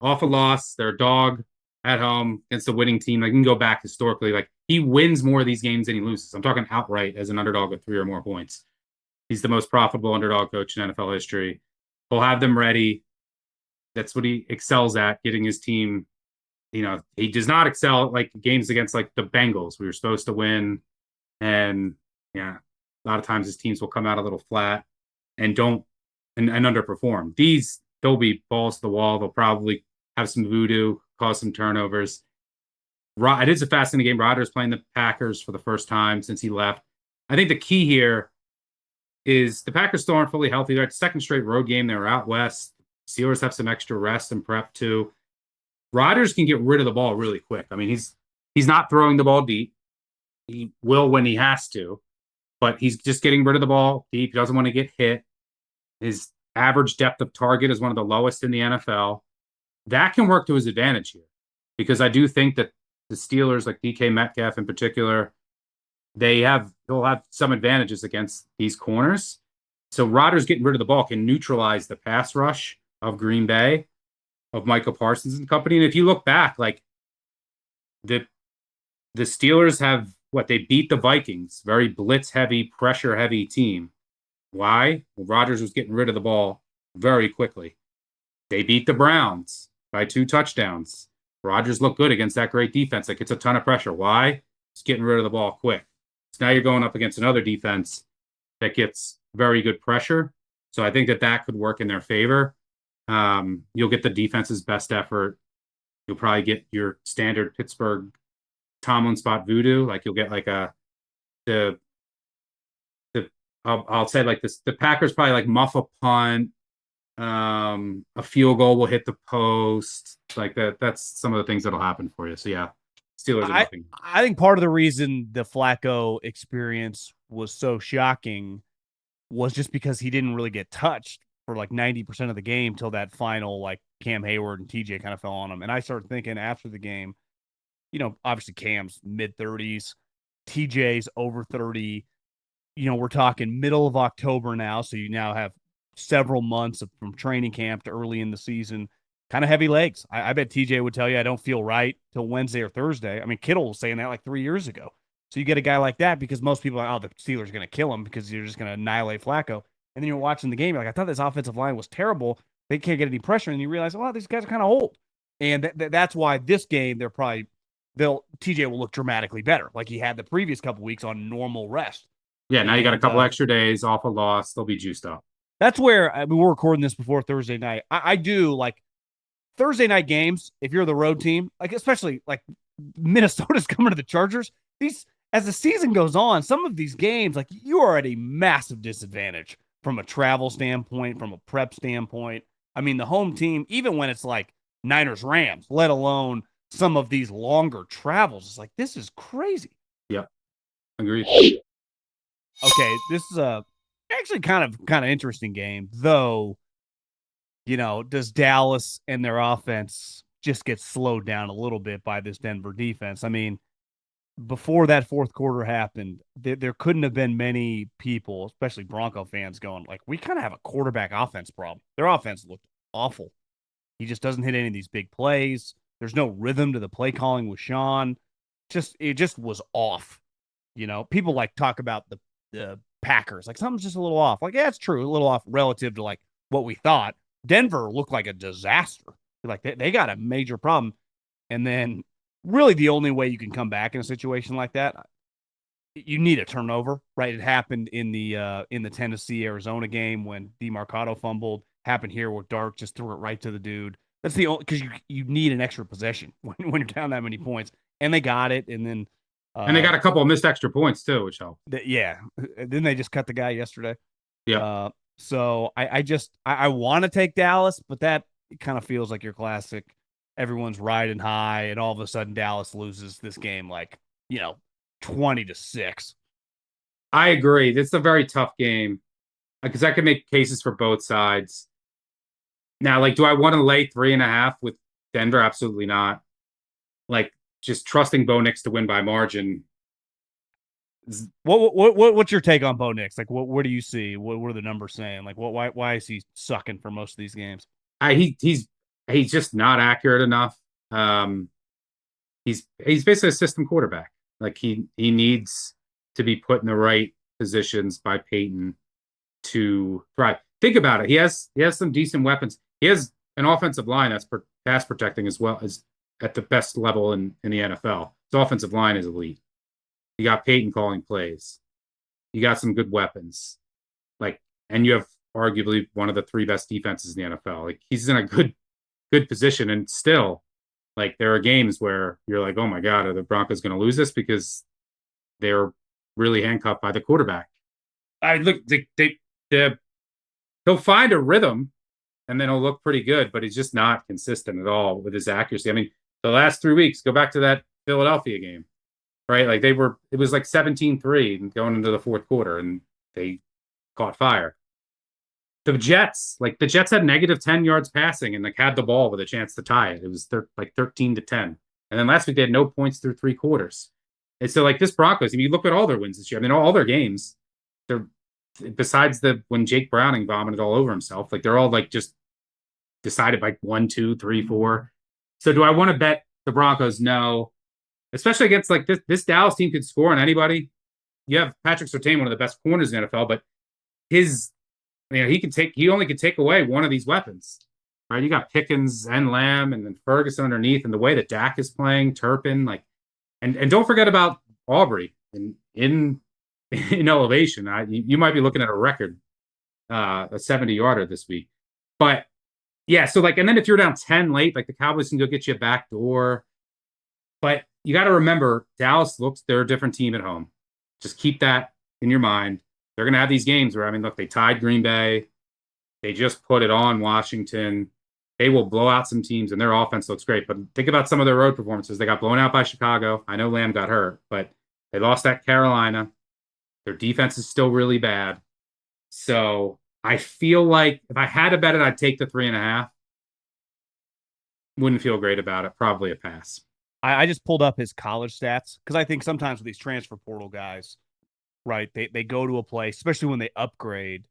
Off a loss, they're a dog at home against the winning team. Like, you can go back historically. Like, he wins more of these games than he loses. I'm talking outright as an underdog with 3 or more points. He's the most profitable underdog coach in NFL history. He'll have them ready. That's what he excels at, getting his team. He does not excel at like games against like the Bengals. We were supposed to win. And yeah, a lot of times his teams will come out a little flat and don't and underperform. They'll be balls to the wall. They'll probably have some voodoo, cause some turnovers. It is a fascinating game. Rodgers playing the Packers for the first time since he left. I think the key here is the Packers still aren't fully healthy. They're at second straight road game. They were out west. Steelers have some extra rest and prep too. Rodgers can get rid of the ball really quick. I mean, he's not throwing the ball deep. He will when he has to, but he's just getting rid of the ball deep. He doesn't want to get hit. His average depth of target is one of the lowest in the NFL. That can work to his advantage here because I do think that the Steelers, like DK Metcalf in particular, he'll have some advantages against these corners. So Rodgers getting rid of the ball can neutralize the pass rush of Green Bay, of Micah Parsons and company. And if you look back, like the Steelers have they beat the Vikings, very blitz heavy, pressure heavy team. Why? Well, Rodgers was getting rid of the ball very quickly. They beat the Browns by 2 touchdowns. Rodgers looked good against that great defense that gets a ton of pressure. Why? He's getting rid of the ball quick. So now you're going up against another defense that gets very good pressure. So I think that could work in their favor. You'll get the defense's best effort. You'll probably get your standard Pittsburgh Tomlin spot voodoo. Like you'll get like I'll say like this, the Packers probably like muff a punt. A field goal will hit the post. Like that's some of the things that'll happen for you. So yeah, Steelers are nothing. I think part of the reason the Flacco experience was so shocking was just because he didn't really get touched for like 90% of the game till that final, like Cam Hayward and TJ kind of fell on him. And I started thinking after the game, obviously Cam's mid-30s, TJ's over 30. We're talking middle of October now. So you now have several months from training camp to early in the season, kind of heavy legs. I bet TJ would tell you I don't feel right till Wednesday or Thursday. I mean, Kittle was saying that like 3 years ago. So you get a guy like that because most people are like, oh, the Steelers are going to kill him because you're just going to annihilate Flacco. And then you're watching the game, you're like, I thought this offensive line was terrible. They can't get any pressure. And you realize, well, these guys are kind of old. And that's why this game, TJ will look dramatically better. Like he had the previous couple weeks on normal rest. Yeah, now you got a couple extra days off a loss. They'll be juiced up. That's where we're recording this before Thursday night. I do like Thursday night games. If you're the road team, like especially like Minnesota's coming to the Chargers. As the season goes on, some of these games, like you are at a massive disadvantage from a travel standpoint, from a prep standpoint. I mean, the home team, even when it's like Niners Rams, let alone some of these longer travels, it's like, this is crazy. Yep. Agreed. Okay, this is a actually kind of interesting game, though. Does Dallas and their offense just get slowed down a little bit by this Denver defense? I mean, before that fourth quarter happened, there couldn't have been many people, especially Bronco fans, going like, we kind of have a quarterback offense problem. Their offense looked awful. He just doesn't hit any of these big plays. There's no rhythm to the play calling with Sean. It just was off. People like talk about the Packers, like something's just a little off. Like, yeah, it's true, a little off relative to like what we thought. Denver looked like a disaster. Like they got a major problem. And then really the only way you can come back in a situation like that, you need a turnover, right? It happened in the Tennessee-Arizona game when DeMarcado fumbled. Happened here where Dart just threw it right to the dude. That's the only, because you need an extra possession when you're down that many points. And they got it. And then and they got a couple of missed extra points too, which helped. Yeah. Then they just cut the guy yesterday. Yeah. So I want to take Dallas, but that kind of feels like your classic. Everyone's riding high, and all of a sudden Dallas loses this game 20-6. I agree. It's a very tough game because I can make cases for both sides. Now, like, do I want to lay 3.5 with Denver? Absolutely not. Like, just trusting Bo Nix to win by margin. What's your take on Bo Nix? Like, what do you see? What are the numbers saying? Like, why is he sucking for most of these games? He's just not accurate enough. He's basically a system quarterback. Like he needs to be put in the right positions by Peyton to thrive. Think about it. He has some decent weapons. He has an offensive line that's pass protecting as well as at the best level in the NFL. His offensive line is elite. You got Peyton calling plays. You got some good weapons. And you have arguably one of the 3 best defenses in the NFL. Like he's in a good position, and still, like there are games where you're like, oh my God, are the Broncos going to lose this because they're really handcuffed by the quarterback? He'll find a rhythm, and then he'll look pretty good, but he's just not consistent at all with his accuracy. I mean, the last 3 weeks, go back to that Philadelphia game, right? Like it was like 17-3 going into the fourth quarter, and they caught fire. The Jets had negative 10 yards passing and had the ball with a chance to tie it. It was 13-10. And then last week they had no points through 3 quarters. And so this Broncos, I mean, you look at all their wins this year. I mean, all their games, they're besides when Jake Browning vomited all over himself, they're all just decided by 1, 2, 3, 4. So do I want to bet the Broncos? No, especially against this Dallas team could score on anybody. You have Patrick Surtain, one of the best corners in the NFL, but he only could take away one of these weapons, right? You got Pickens and Lamb and then Ferguson underneath, and the way that Dak is playing, Turpin, and don't forget about Aubrey in elevation. You might be looking at a record, a 70-yarder this week. But yeah, so and then if you're down 10 late, the Cowboys can go get you a back door. But you got to remember, they're a different team at home. Just keep that in your mind. They're going to have these games where, they tied Green Bay. They just put it on Washington. They will blow out some teams, and their offense looks great. But think about some of their road performances. They got blown out by Chicago. I know Lamb got hurt, but they lost at Carolina. Their defense is still really bad. So I feel like if I had to bet it, I'd take the 3.5. Wouldn't feel great about it. Probably a pass. I just pulled up his college stats because I think sometimes with these transfer portal guys, right, they go to a place, especially when they upgrade,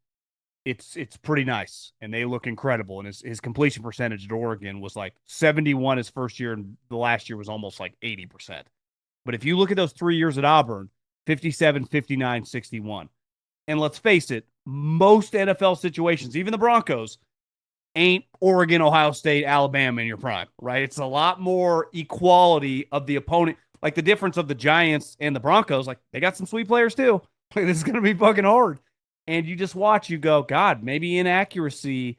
it's pretty nice and they look incredible. And his completion percentage at Oregon was 71 his first year, and the last year was almost 80%. But if you look at those 3 years at Auburn, 57, 59, 61. And let's face it, most NFL situations, even the Broncos, ain't Oregon, Ohio State, Alabama in your prime, right? It's a lot more equality of the opponent. The difference of the Giants and the Broncos, they got some sweet players too. This is going to be fucking hard. And you just watch, you go, God, maybe inaccuracy.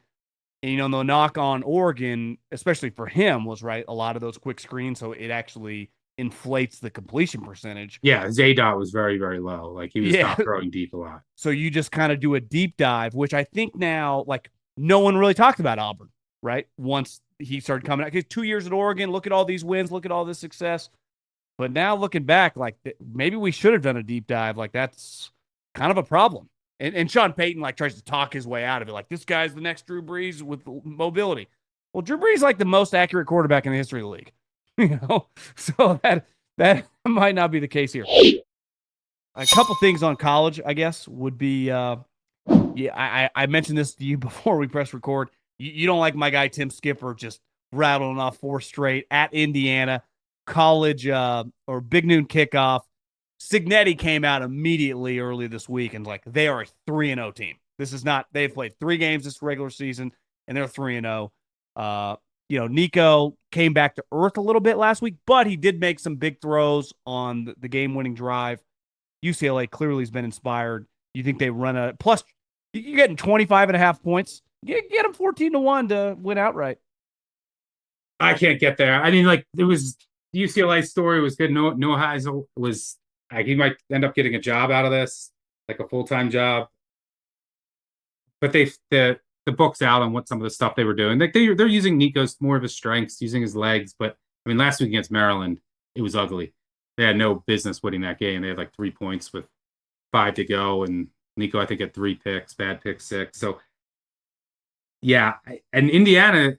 And, the knock on Oregon, especially for him, was, right, a lot of those quick screens. So it actually inflates the completion percentage. Yeah, Zadot was very, very low. Like he was Yeah. not throwing deep a lot. So you just kind of do a deep dive, which I think now, like, no one really talked about Auburn, right? Once he started coming out. 'Cause 2 years at Oregon, look at all these wins, look at all this success. But now looking back, like maybe we should have done a deep dive. Like that's kind of a problem. And Sean Payton like tries to talk his way out of it. Like this guy's the next Drew Brees with mobility. Well, Drew Brees is like the most accurate quarterback in the history of the league. So that might not be the case here. A couple things on college, I guess, would be I mentioned this to you before we press record. You don't like my guy Tim Skipper just rattling off 4 straight at Indiana. College or big noon kickoff. Signetti came out immediately early this week and like they are a 3-0 team. This is not, they've played 3 games this regular season and they're 3-0. Nico came back to earth a little bit last week, but he did make some big throws on the game-winning drive. UCLA clearly has been inspired. You think they run a plus? You're getting 25.5 points. Get them 14-1 to win outright. I can't get there. I mean, like it was the UCLA story was good. Noah Heisel was like he might end up getting a job out of this, like a full-time job. But the book's out on what some of the stuff they were doing. Like they're using Nico's more of his strengths, using his legs. But I mean, last week against Maryland, it was ugly. They had no business winning that game. They had like 3 points with 5 to go, and Nico I think had 3 picks, bad pick 6. So yeah, and Indiana,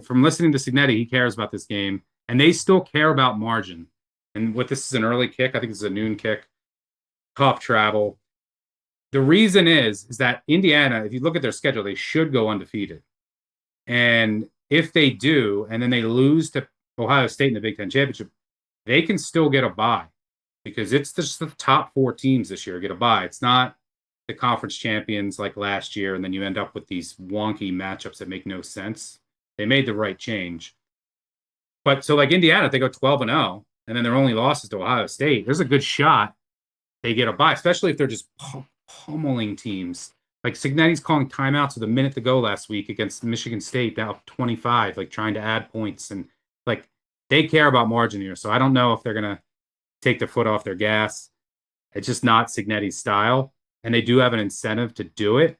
from listening to Signetti, he cares about this game, and they still care about margin. And what this is an early kick, I think this is a noon kick, tough travel. The reason is that Indiana, if you look at their schedule, they should go undefeated. And if they do, and then they lose to Ohio State in the Big Ten Championship, they can still get a bye because it's just the top 4 teams this year get a bye. It's not the conference champions like last year, and then you end up with these wonky matchups that make no sense. They made the right change. But so like Indiana, if they go 12-0, and then their only losses to Ohio State, there's a good shot they get a bye, especially if they're just pummeling teams. Like Signetti's calling timeouts with a minute to go last week against Michigan State, down 25, like trying to add points. And like they care about margin here. So I don't know if they're going to take their foot off their gas. It's just not Signetti's style. And they do have an incentive to do it.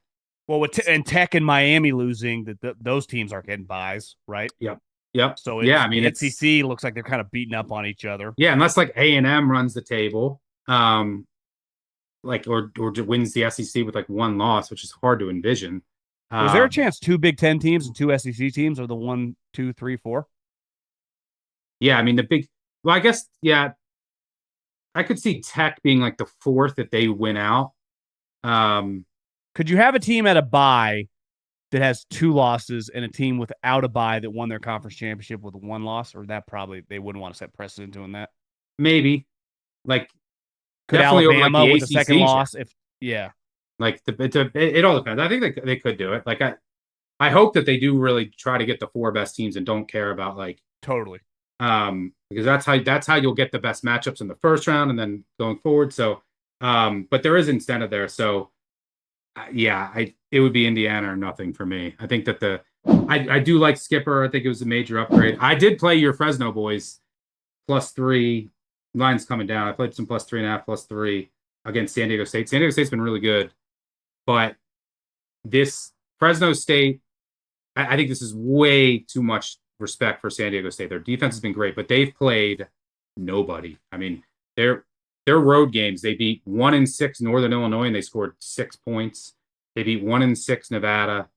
Well, with and Tech and Miami losing, those teams aren't getting buys, right? Yep. So yeah, I mean, SEC looks like they're kind of beating up on each other. Yeah, unless like A&M runs the table, like or wins the SEC with like 1 loss, which is hard to envision. Is there a chance 2 Big Ten teams and 2 SEC teams are the 1, 2, 3, 4? Yeah, I mean I guess I could see Tech being like the 4th if they win out. Could you have a team at a bye that has 2 losses and a team without a bye that won their conference championship with 1 loss? Or that probably they wouldn't want to set precedent doing that. Maybe like could Alabama with a second loss like it all depends. I think they could do it. Like I hope that they do really try to get the 4 best teams and don't care about like totally. Because that's how you'll get the best matchups in the first round and then going forward. So but there is incentive there. So it would be Indiana or nothing for me. I think that I do like Skipper. I think it was a major upgrade. I did play your Fresno boys +3. Line's coming down. I played some +3.5, +3 against San Diego State. San Diego State's been really good, but this Fresno State, I think this is way too much respect for San Diego State. Their defense has been great, but they've played nobody. I mean, their road games, they beat 1-6 Northern Illinois and they scored 6 points. They beat 1-6 Nevada.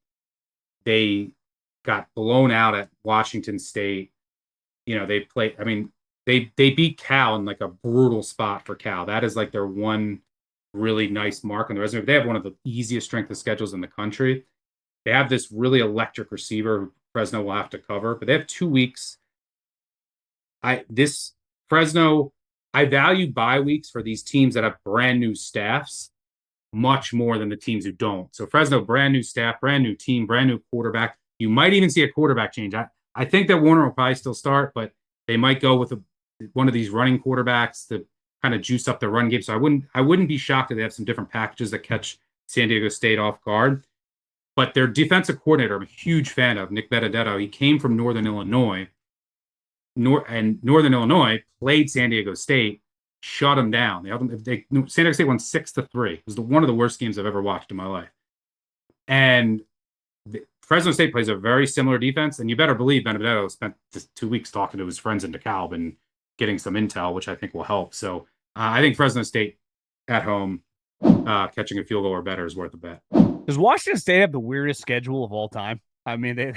They got blown out at Washington State. They played. I mean, they beat Cal in like a brutal spot for Cal. That is like their one really nice mark on the resume. They have one of the easiest strength of schedules in the country. They have this really electric receiver who Fresno will have to cover, but they have 2 weeks. Fresno, I value bye weeks for these teams that have brand new staffs much more than the teams who don't. So Fresno, brand new staff, brand new team, brand new quarterback. You might even see a quarterback change. I think that Warner will probably still start, but they might go with one of these running quarterbacks to kind of juice up the run game. So I wouldn't be shocked if they have some different packages that catch San Diego State off guard. But their defensive coordinator, I'm a huge fan of, Nick Benedetto. He came from Northern Illinois. Northern Illinois played San Diego State, shut them down. San Diego State won 6-3. It was one of the worst games I've ever watched in my life. And Fresno State plays a very similar defense, and you better believe Benedetto spent just 2 weeks talking to his friends in DeKalb and getting some intel, which I think will help. So I think Fresno State at home, catching a field goal or better is worth a bet. Does Washington State have the weirdest schedule of all time? I mean,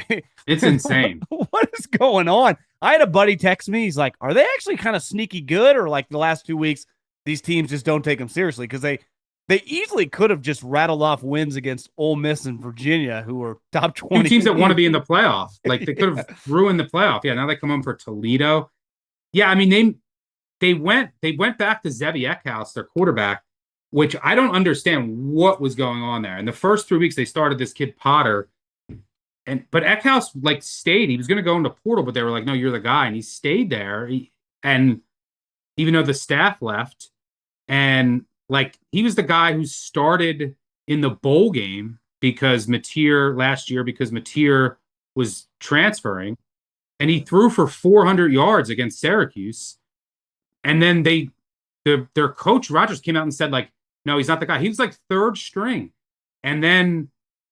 it's insane. What is going on? I had a buddy text me. He's like, are they actually kind of sneaky good, or like the last 2 weeks, these teams just don't take them seriously? Because they easily could have just rattled off wins against Ole Miss and Virginia, who are top 20. Two teams that want to be in the playoff. Like, they could have ruined the playoff. Yeah, now they come home for Toledo. Yeah, I mean, they went back to Zevi Eckhouse, their quarterback, which I don't understand what was going on there. In the first 3 weeks, they started this kid Potter. But Eckhouse stayed. He was going to go into portal, but they were like, "No, you're the guy," and he stayed there. And even though the staff left, and he was the guy who started in the bowl game because Mateer was transferring, and he threw for 400 yards against Syracuse. And then their coach Rodgers came out and said, "No, he's not the guy." He was third string, and then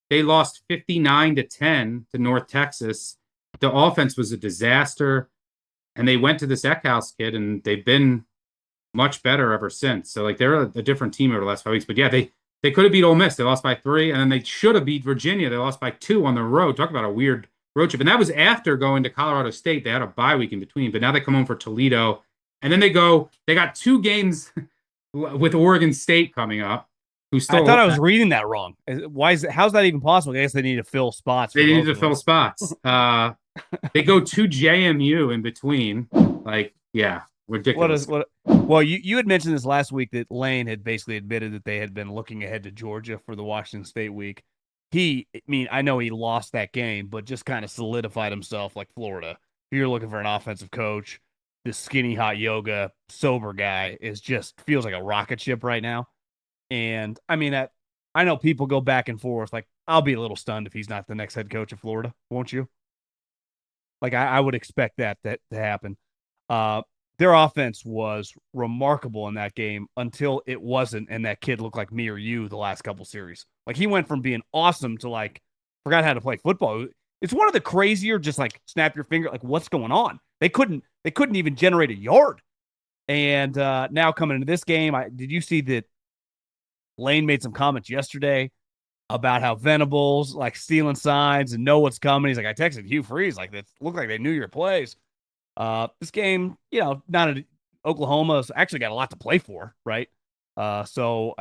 they lost 59-10 to North Texas. The offense was a disaster, and they went to this Eckhouse kid, and they've been much better ever since. So they're a different team over the last 5 weeks. But yeah, they could have beat Ole Miss. They lost by 3, and then they should have beat Virginia. They lost by 2 on the road. Talk about a weird road trip. And that was after going to Colorado State. They had a bye week in between, but now they come home for Toledo, and then they got 2 games with Oregon State coming up. I thought I was reading that wrong. How's that even possible? I guess they need to fill spots. They need to fill spots. They go to JMU in between. Ridiculous. Well, you had mentioned this last week that Lane had basically admitted that they had been looking ahead to Georgia for the Washington State week. I know he lost that game, but just kind of solidified himself like Florida. If you're looking for an offensive coach, this skinny hot yoga sober guy feels like a rocket ship right now. And I mean, I know people go back and forth. I'll be a little stunned if he's not the next head coach of Florida, won't you? I would expect that to happen. Their offense was remarkable in that game until it wasn't, and that kid looked like me or you the last couple series. He went from being awesome to forgot how to play football. It's one of the crazier, just snap your finger, what's going on? They couldn't even generate a yard. And now coming into this game, did you see that Lane made some comments yesterday about how Venables stealing signs and know what's coming? He's like, I texted Hugh Freeze, it looked like they knew your plays. This game, Oklahoma's actually got a lot to play for, right? So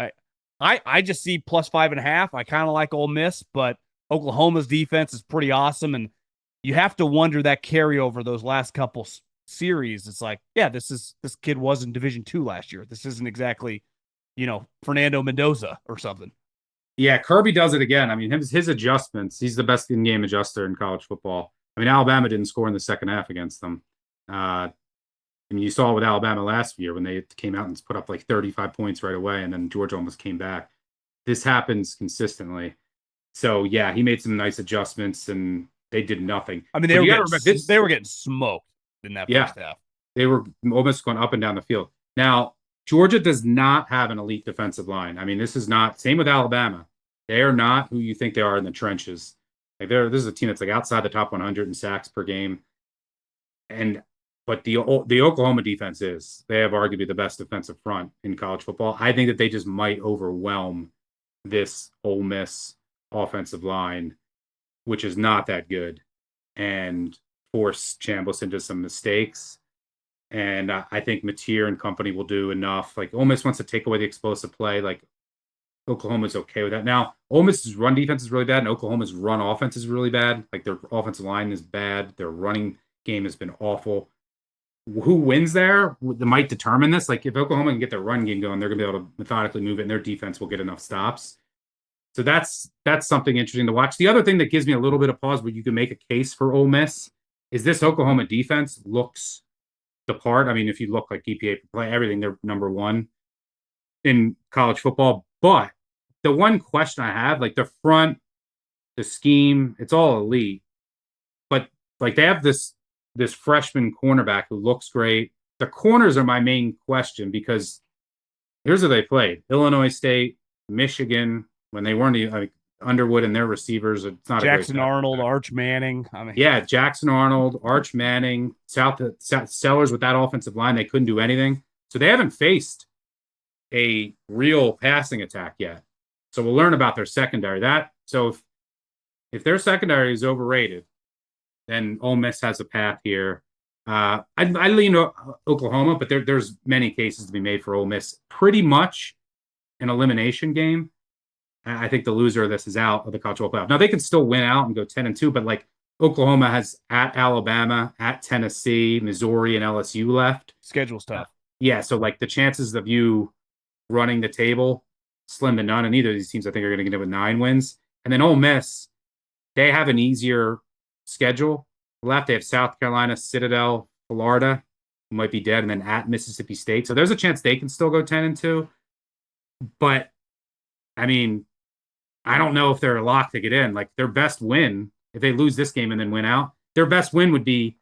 I just see plus 5.5. I kind of like Ole Miss, but Oklahoma's defense is pretty awesome, and you have to wonder that carryover those last couple series. It's this kid was in Division II last year. This isn't exactly Fernando Mendoza or something. Yeah, Kirby does it again. I mean, his adjustments, he's the best in-game adjuster in college football. I mean, Alabama didn't score in the second half against them. You saw it with Alabama last year when they came out and put up 35 points right away, and then Georgia almost came back. This happens consistently. So, yeah, he made some nice adjustments, and they did nothing. I mean, they were getting smoked in that first half. They were almost going up and down the field. Now, Georgia does not have an elite defensive line. I mean, this is not – same with Alabama. They are not who you think they are in the trenches. This is a team that's outside the top 100 in sacks per game. But the Oklahoma defense is. They have arguably the best defensive front in college football. I think that they just might overwhelm this Ole Miss offensive line, which is not that good, and force Chambliss into some mistakes. And I think Mateer and company will do enough. Ole Miss wants to take away the explosive play. Oklahoma's okay with that. Now, Ole Miss's run defense is really bad, and Oklahoma's run offense is really bad. Their offensive line is bad. Their running game has been awful. Who wins there might determine this. If Oklahoma can get their run game going, they're going to be able to methodically move it, and their defense will get enough stops. So that's something interesting to watch. The other thing that gives me a little bit of pause, where you can make a case for Ole Miss, is this Oklahoma defense looks the part. I mean, if you look EPA per play, everything, they're number one in college football. But the one question I have, the front, the scheme, it's all elite. But they have this this freshman cornerback who looks great. The corners are my main question because here's who they played: Illinois State, Michigan, when they weren't even like Underwood and their receivers. It's not Jackson a great Arnold, Arch Manning. yeah, Jackson Arnold, Arch Manning, South Sellers with that offensive line, they couldn't do anything. So they haven't faced a real passing attack yet. So we'll learn about their secondary. So if their secondary is overrated, then Ole Miss has a path here. I lean Oklahoma, but there's many cases to be made for Ole Miss. Pretty much an elimination game. I think the loser of this is out of the college football playoff. Now they can still win out and go 10-2, but like Oklahoma has at Alabama, at Tennessee, Missouri, and LSU left. Schedule's tough. Yeah, so like the chances of you running the table slim to none, and neither of these teams I think are going to get it with 9 wins. And then Ole Miss, they have an easier schedule left. They have South Carolina, Citadel, Florida, who might be dead, and then at Mississippi State. So there's a chance they can still go 10-2. But I mean, I don't know if they're a lock to get in. Like their best win, if they lose this game and then win out, their best win would be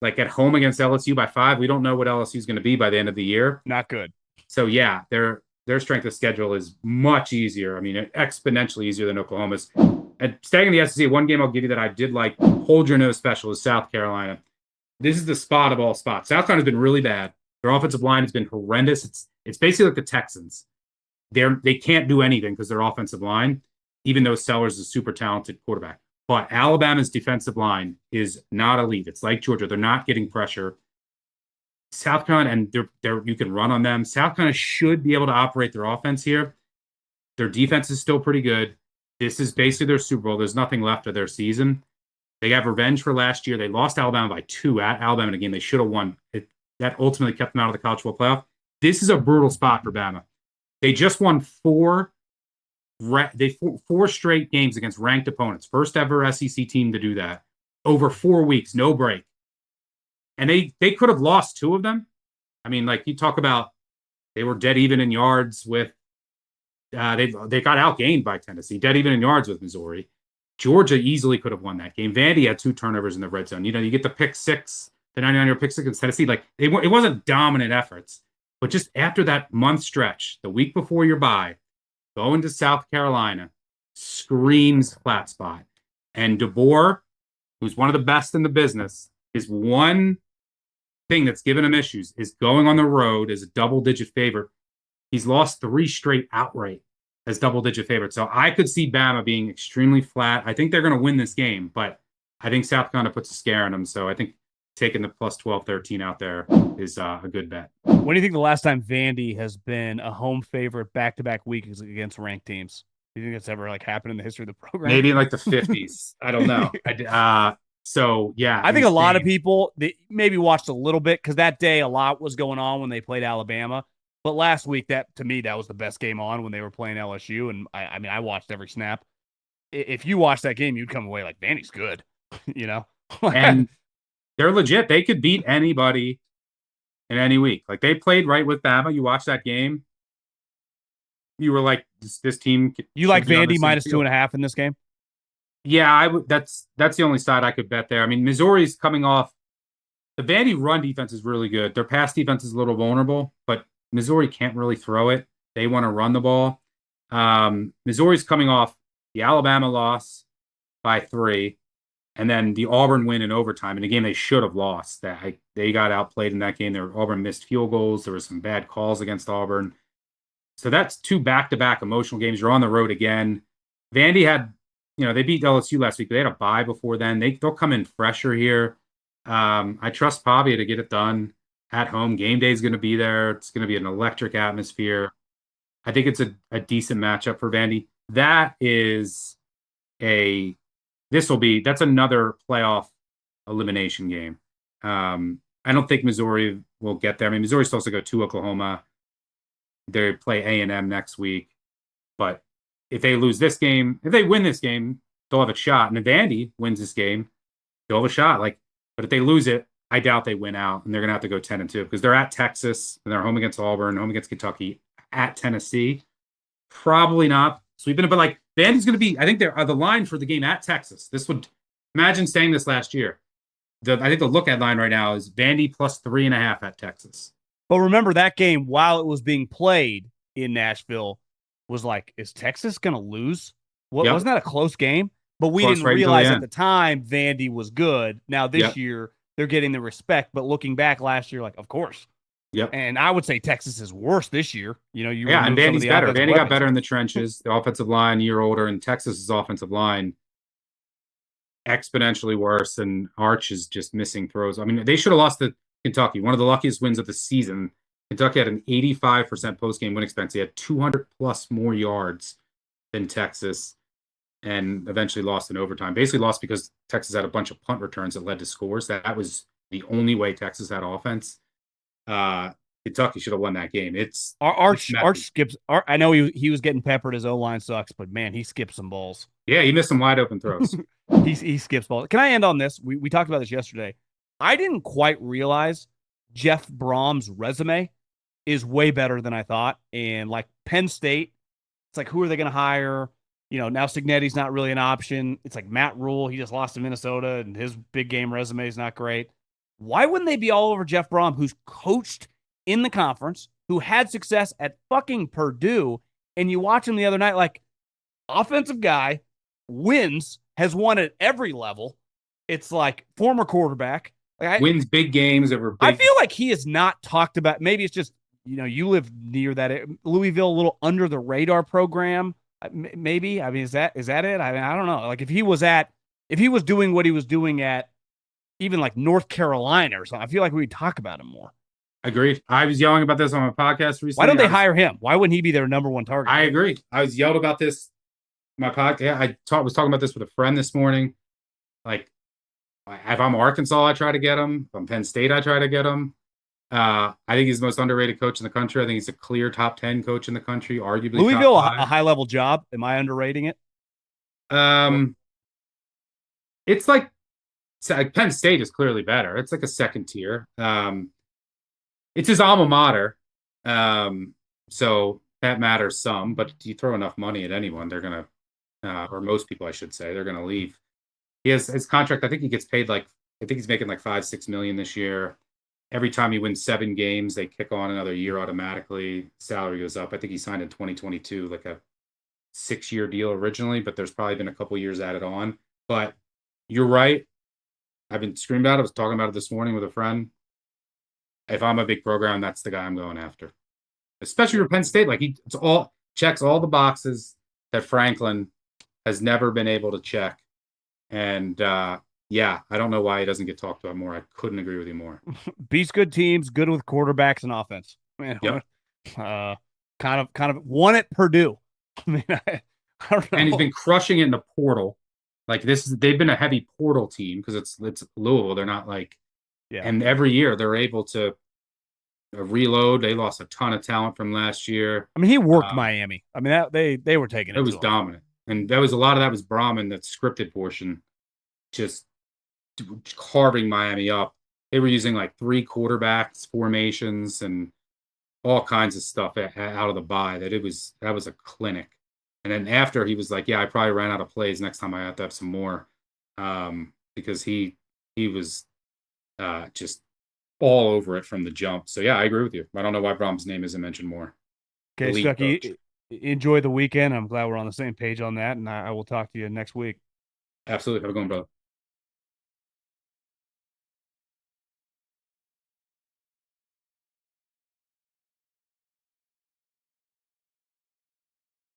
like at home against LSU by 5. We don't know what LSU is going to be by the end of the year. Not good. So yeah, their strength of schedule is much easier. I mean, exponentially easier than Oklahoma's. And staying in the SEC, one game I'll give you that I did like, hold your nose special, is South Carolina. This is the spot of all spots. South Carolina's been really bad. Their offensive line has been horrendous. It's basically like the Texans. They can't do anything because their offensive line, even though Sellers is a super talented quarterback. But Alabama's defensive line is not elite. It's like Georgia. They're not getting pressure. South Carolina, and you can run on them. South Carolina should be able to operate their offense here. Their defense is still pretty good. This is basically their Super Bowl. There's nothing left of their season. They got revenge for last year. They lost Alabama by 2 at Alabama in a game they should have won. That ultimately kept them out of the college football playoff. This is a brutal spot for Bama. They just won 4 straight games against ranked opponents. First ever SEC team to do that. Over 4 weeks, no break. And they could have lost 2 of them. I mean, like you talk about, they were dead even in yards with, they got outgained by Tennessee, dead even in yards with Missouri. Georgia easily could have won that game. Vandy had 2 turnovers in the red zone. You know, you get the pick 6, the 99-yard pick 6 against Tennessee. Like it wasn't dominant efforts. But just after that month stretch, the week before your bye, going to South Carolina screams flat spot. And DeBoer, who's one of the best in the business, his one thing that's given him issues is going on the road as a double-digit favorite. He's lost 3 straight outright as double-digit favorites. So I could see Bama being extremely flat. I think they're going to win this game, but I think South Carolina puts a scare in them. So I think taking the plus 12, 13 out there is a good bet. When do you think the last time Vandy has been a home favorite back-to-back weeks against ranked teams? Do you think that's ever like happened in the history of the program? Maybe in like the 50s. I don't know. So yeah, I think a lot of people they maybe watched a little bit because that day a lot was going on when they played Alabama. But last week, that to me, that was the best game on when they were playing LSU. And I mean, I watched every snap. If you watched that game, you'd come away like, Vandy's good, you know? And they're legit. They could beat anybody in any week. Like they played right with Bama. You watched that game. You were like, this team. You like Vandy minus 2.5 in this game? Yeah, I would. That's the only side I could bet there. I mean, Missouri's coming off. The Vandy run defense is really good. Their pass defense is a little vulnerable, but Missouri can't really throw it. They want to run the ball. Missouri's coming off the Alabama loss by 3, and then the Auburn win in overtime in a game they should have lost. They got outplayed in that game. Auburn missed field goals. There were some bad calls against Auburn. So that's 2 back-to-back emotional games. You're on the road again. Vandy had, they beat LSU last week. They had a bye before then. They'll come in fresher here. I trust Pavia to get it done at home. Game day is going to be there. It's going to be an electric atmosphere. I think it's a decent matchup for Vandy. That's another playoff elimination game. I don't think Missouri will get there. I mean, Missouri's supposed to go to Oklahoma. They play A&M next week. But if they lose this game, if they win this game, they'll have a shot. And if Vandy wins this game, they'll have a shot. But if they lose it, I doubt they win out, and they're going to have to go 10-2 because they're at Texas, and they're home against Auburn, home against Kentucky, at Tennessee. Probably not sweeping it, but like Vandy's going to be, I think they're the line for the game at Texas. Imagine saying this last year. I think the look at line right now is Vandy plus 3.5 at Texas. But remember that game while it was being played in Nashville was like, is Texas going to lose? Yep. Wasn't that a close game? But we Close didn't right until the realize at end. the time Vandy was good. Now this year they're getting the respect, but looking back last year, like, of course. Yep. And I would say Texas is worse this year. You And remove some of Vandy's the better. offensive Vandy got weapons. better in the trenches. The offensive line, year older, and Texas's offensive line exponentially worse. And Arch is just missing throws. I mean, they should have lost to Kentucky, one of the luckiest wins of the season. Kentucky had an 85% post-game win expectancy. Had 200 plus more yards than Texas, and eventually lost in overtime. Basically lost because Texas had a bunch of punt returns that led to scores. That was the only way Texas had offense. Kentucky should have won that game. Arch skips. I know he was getting peppered. His O-line sucks, but man, he skips some balls. Yeah, he missed some wide open throws. he skips balls. Can I end on this? We talked about this yesterday. I didn't quite realize Jeff Brohm's resume is way better than I thought. And like Penn State, it's like, who are they going to hire? Now Cignetti's not really an option. It's like Matt Rule. He just lost to Minnesota, and his big game resume is not great. Why wouldn't they be all over Jeff Brohm, who's coached in the conference, who had success at fucking Purdue? And you watch him the other night, like, offensive guy, wins, has won at every level. It's like former quarterback. Wins big games over big. I feel like he is not talked about. Maybe it's just, you live near that Louisville, a little under the radar program. Maybe. I mean, is that it? I mean, I don't know. Like if he was doing what he was doing at even like North Carolina or something, I feel like we'd talk about him more. Agreed. I was yelling about this on my podcast recently. Why don't they hire him? Why wouldn't he be their number one target? I agree. I was yelled about this. My podcast. Was talking about this with a friend this morning. Like, if I'm Arkansas, I try to get him. If I'm Penn State, I try to get him. I think he's the most underrated coach in the country. I think he's a clear top 10 coach in the country, arguably. Louisville, a high level job. Am I underrating it? It's like Penn State is clearly better. It's like a second tier. It's his alma mater. So that matters some, but you throw enough money at anyone, they're going to, or most people, I should say, they're going to leave. He has his contract. I think he gets paid I think he's making like $5-6 million this year. Every time he wins 7 games, they kick on another year automatically. Salary goes up. I think he signed in 2022, like a 6-year deal originally, but there's probably been a couple years added on. But you're right. I've been screaming about it. I was talking about it this morning with a friend. If I'm a big program, that's the guy I'm going after. Especially for Penn State. Like checks all the boxes that Franklin has never been able to check. And I don't know why he doesn't get talked about more. I couldn't agree with you more. Beats good teams, good with quarterbacks and offense. Man, yep. Kind of won at Purdue. I mean, I don't know. And he's been crushing it in the portal. Like they've been a heavy portal team because it's Louisville. They're not like, and every year they're able to reload. They lost a ton of talent from last year. I mean, he worked Miami. I mean, they were taking it. It was dominant. And a lot of that was Brahman, that scripted portion, just carving Miami up. They were using like 3 quarterbacks formations and all kinds of stuff out of the bye. That was a clinic. And then after, he was like, I probably ran out of plays. Next time I have to have some more, because he was just all over it from the jump. So I agree with you. I don't know why Brahm's name isn't mentioned more. Okay, Stuckey, enjoy the weekend. I'm glad we're on the same page on that, and I will talk to you next week. Absolutely. Have a good one, brother.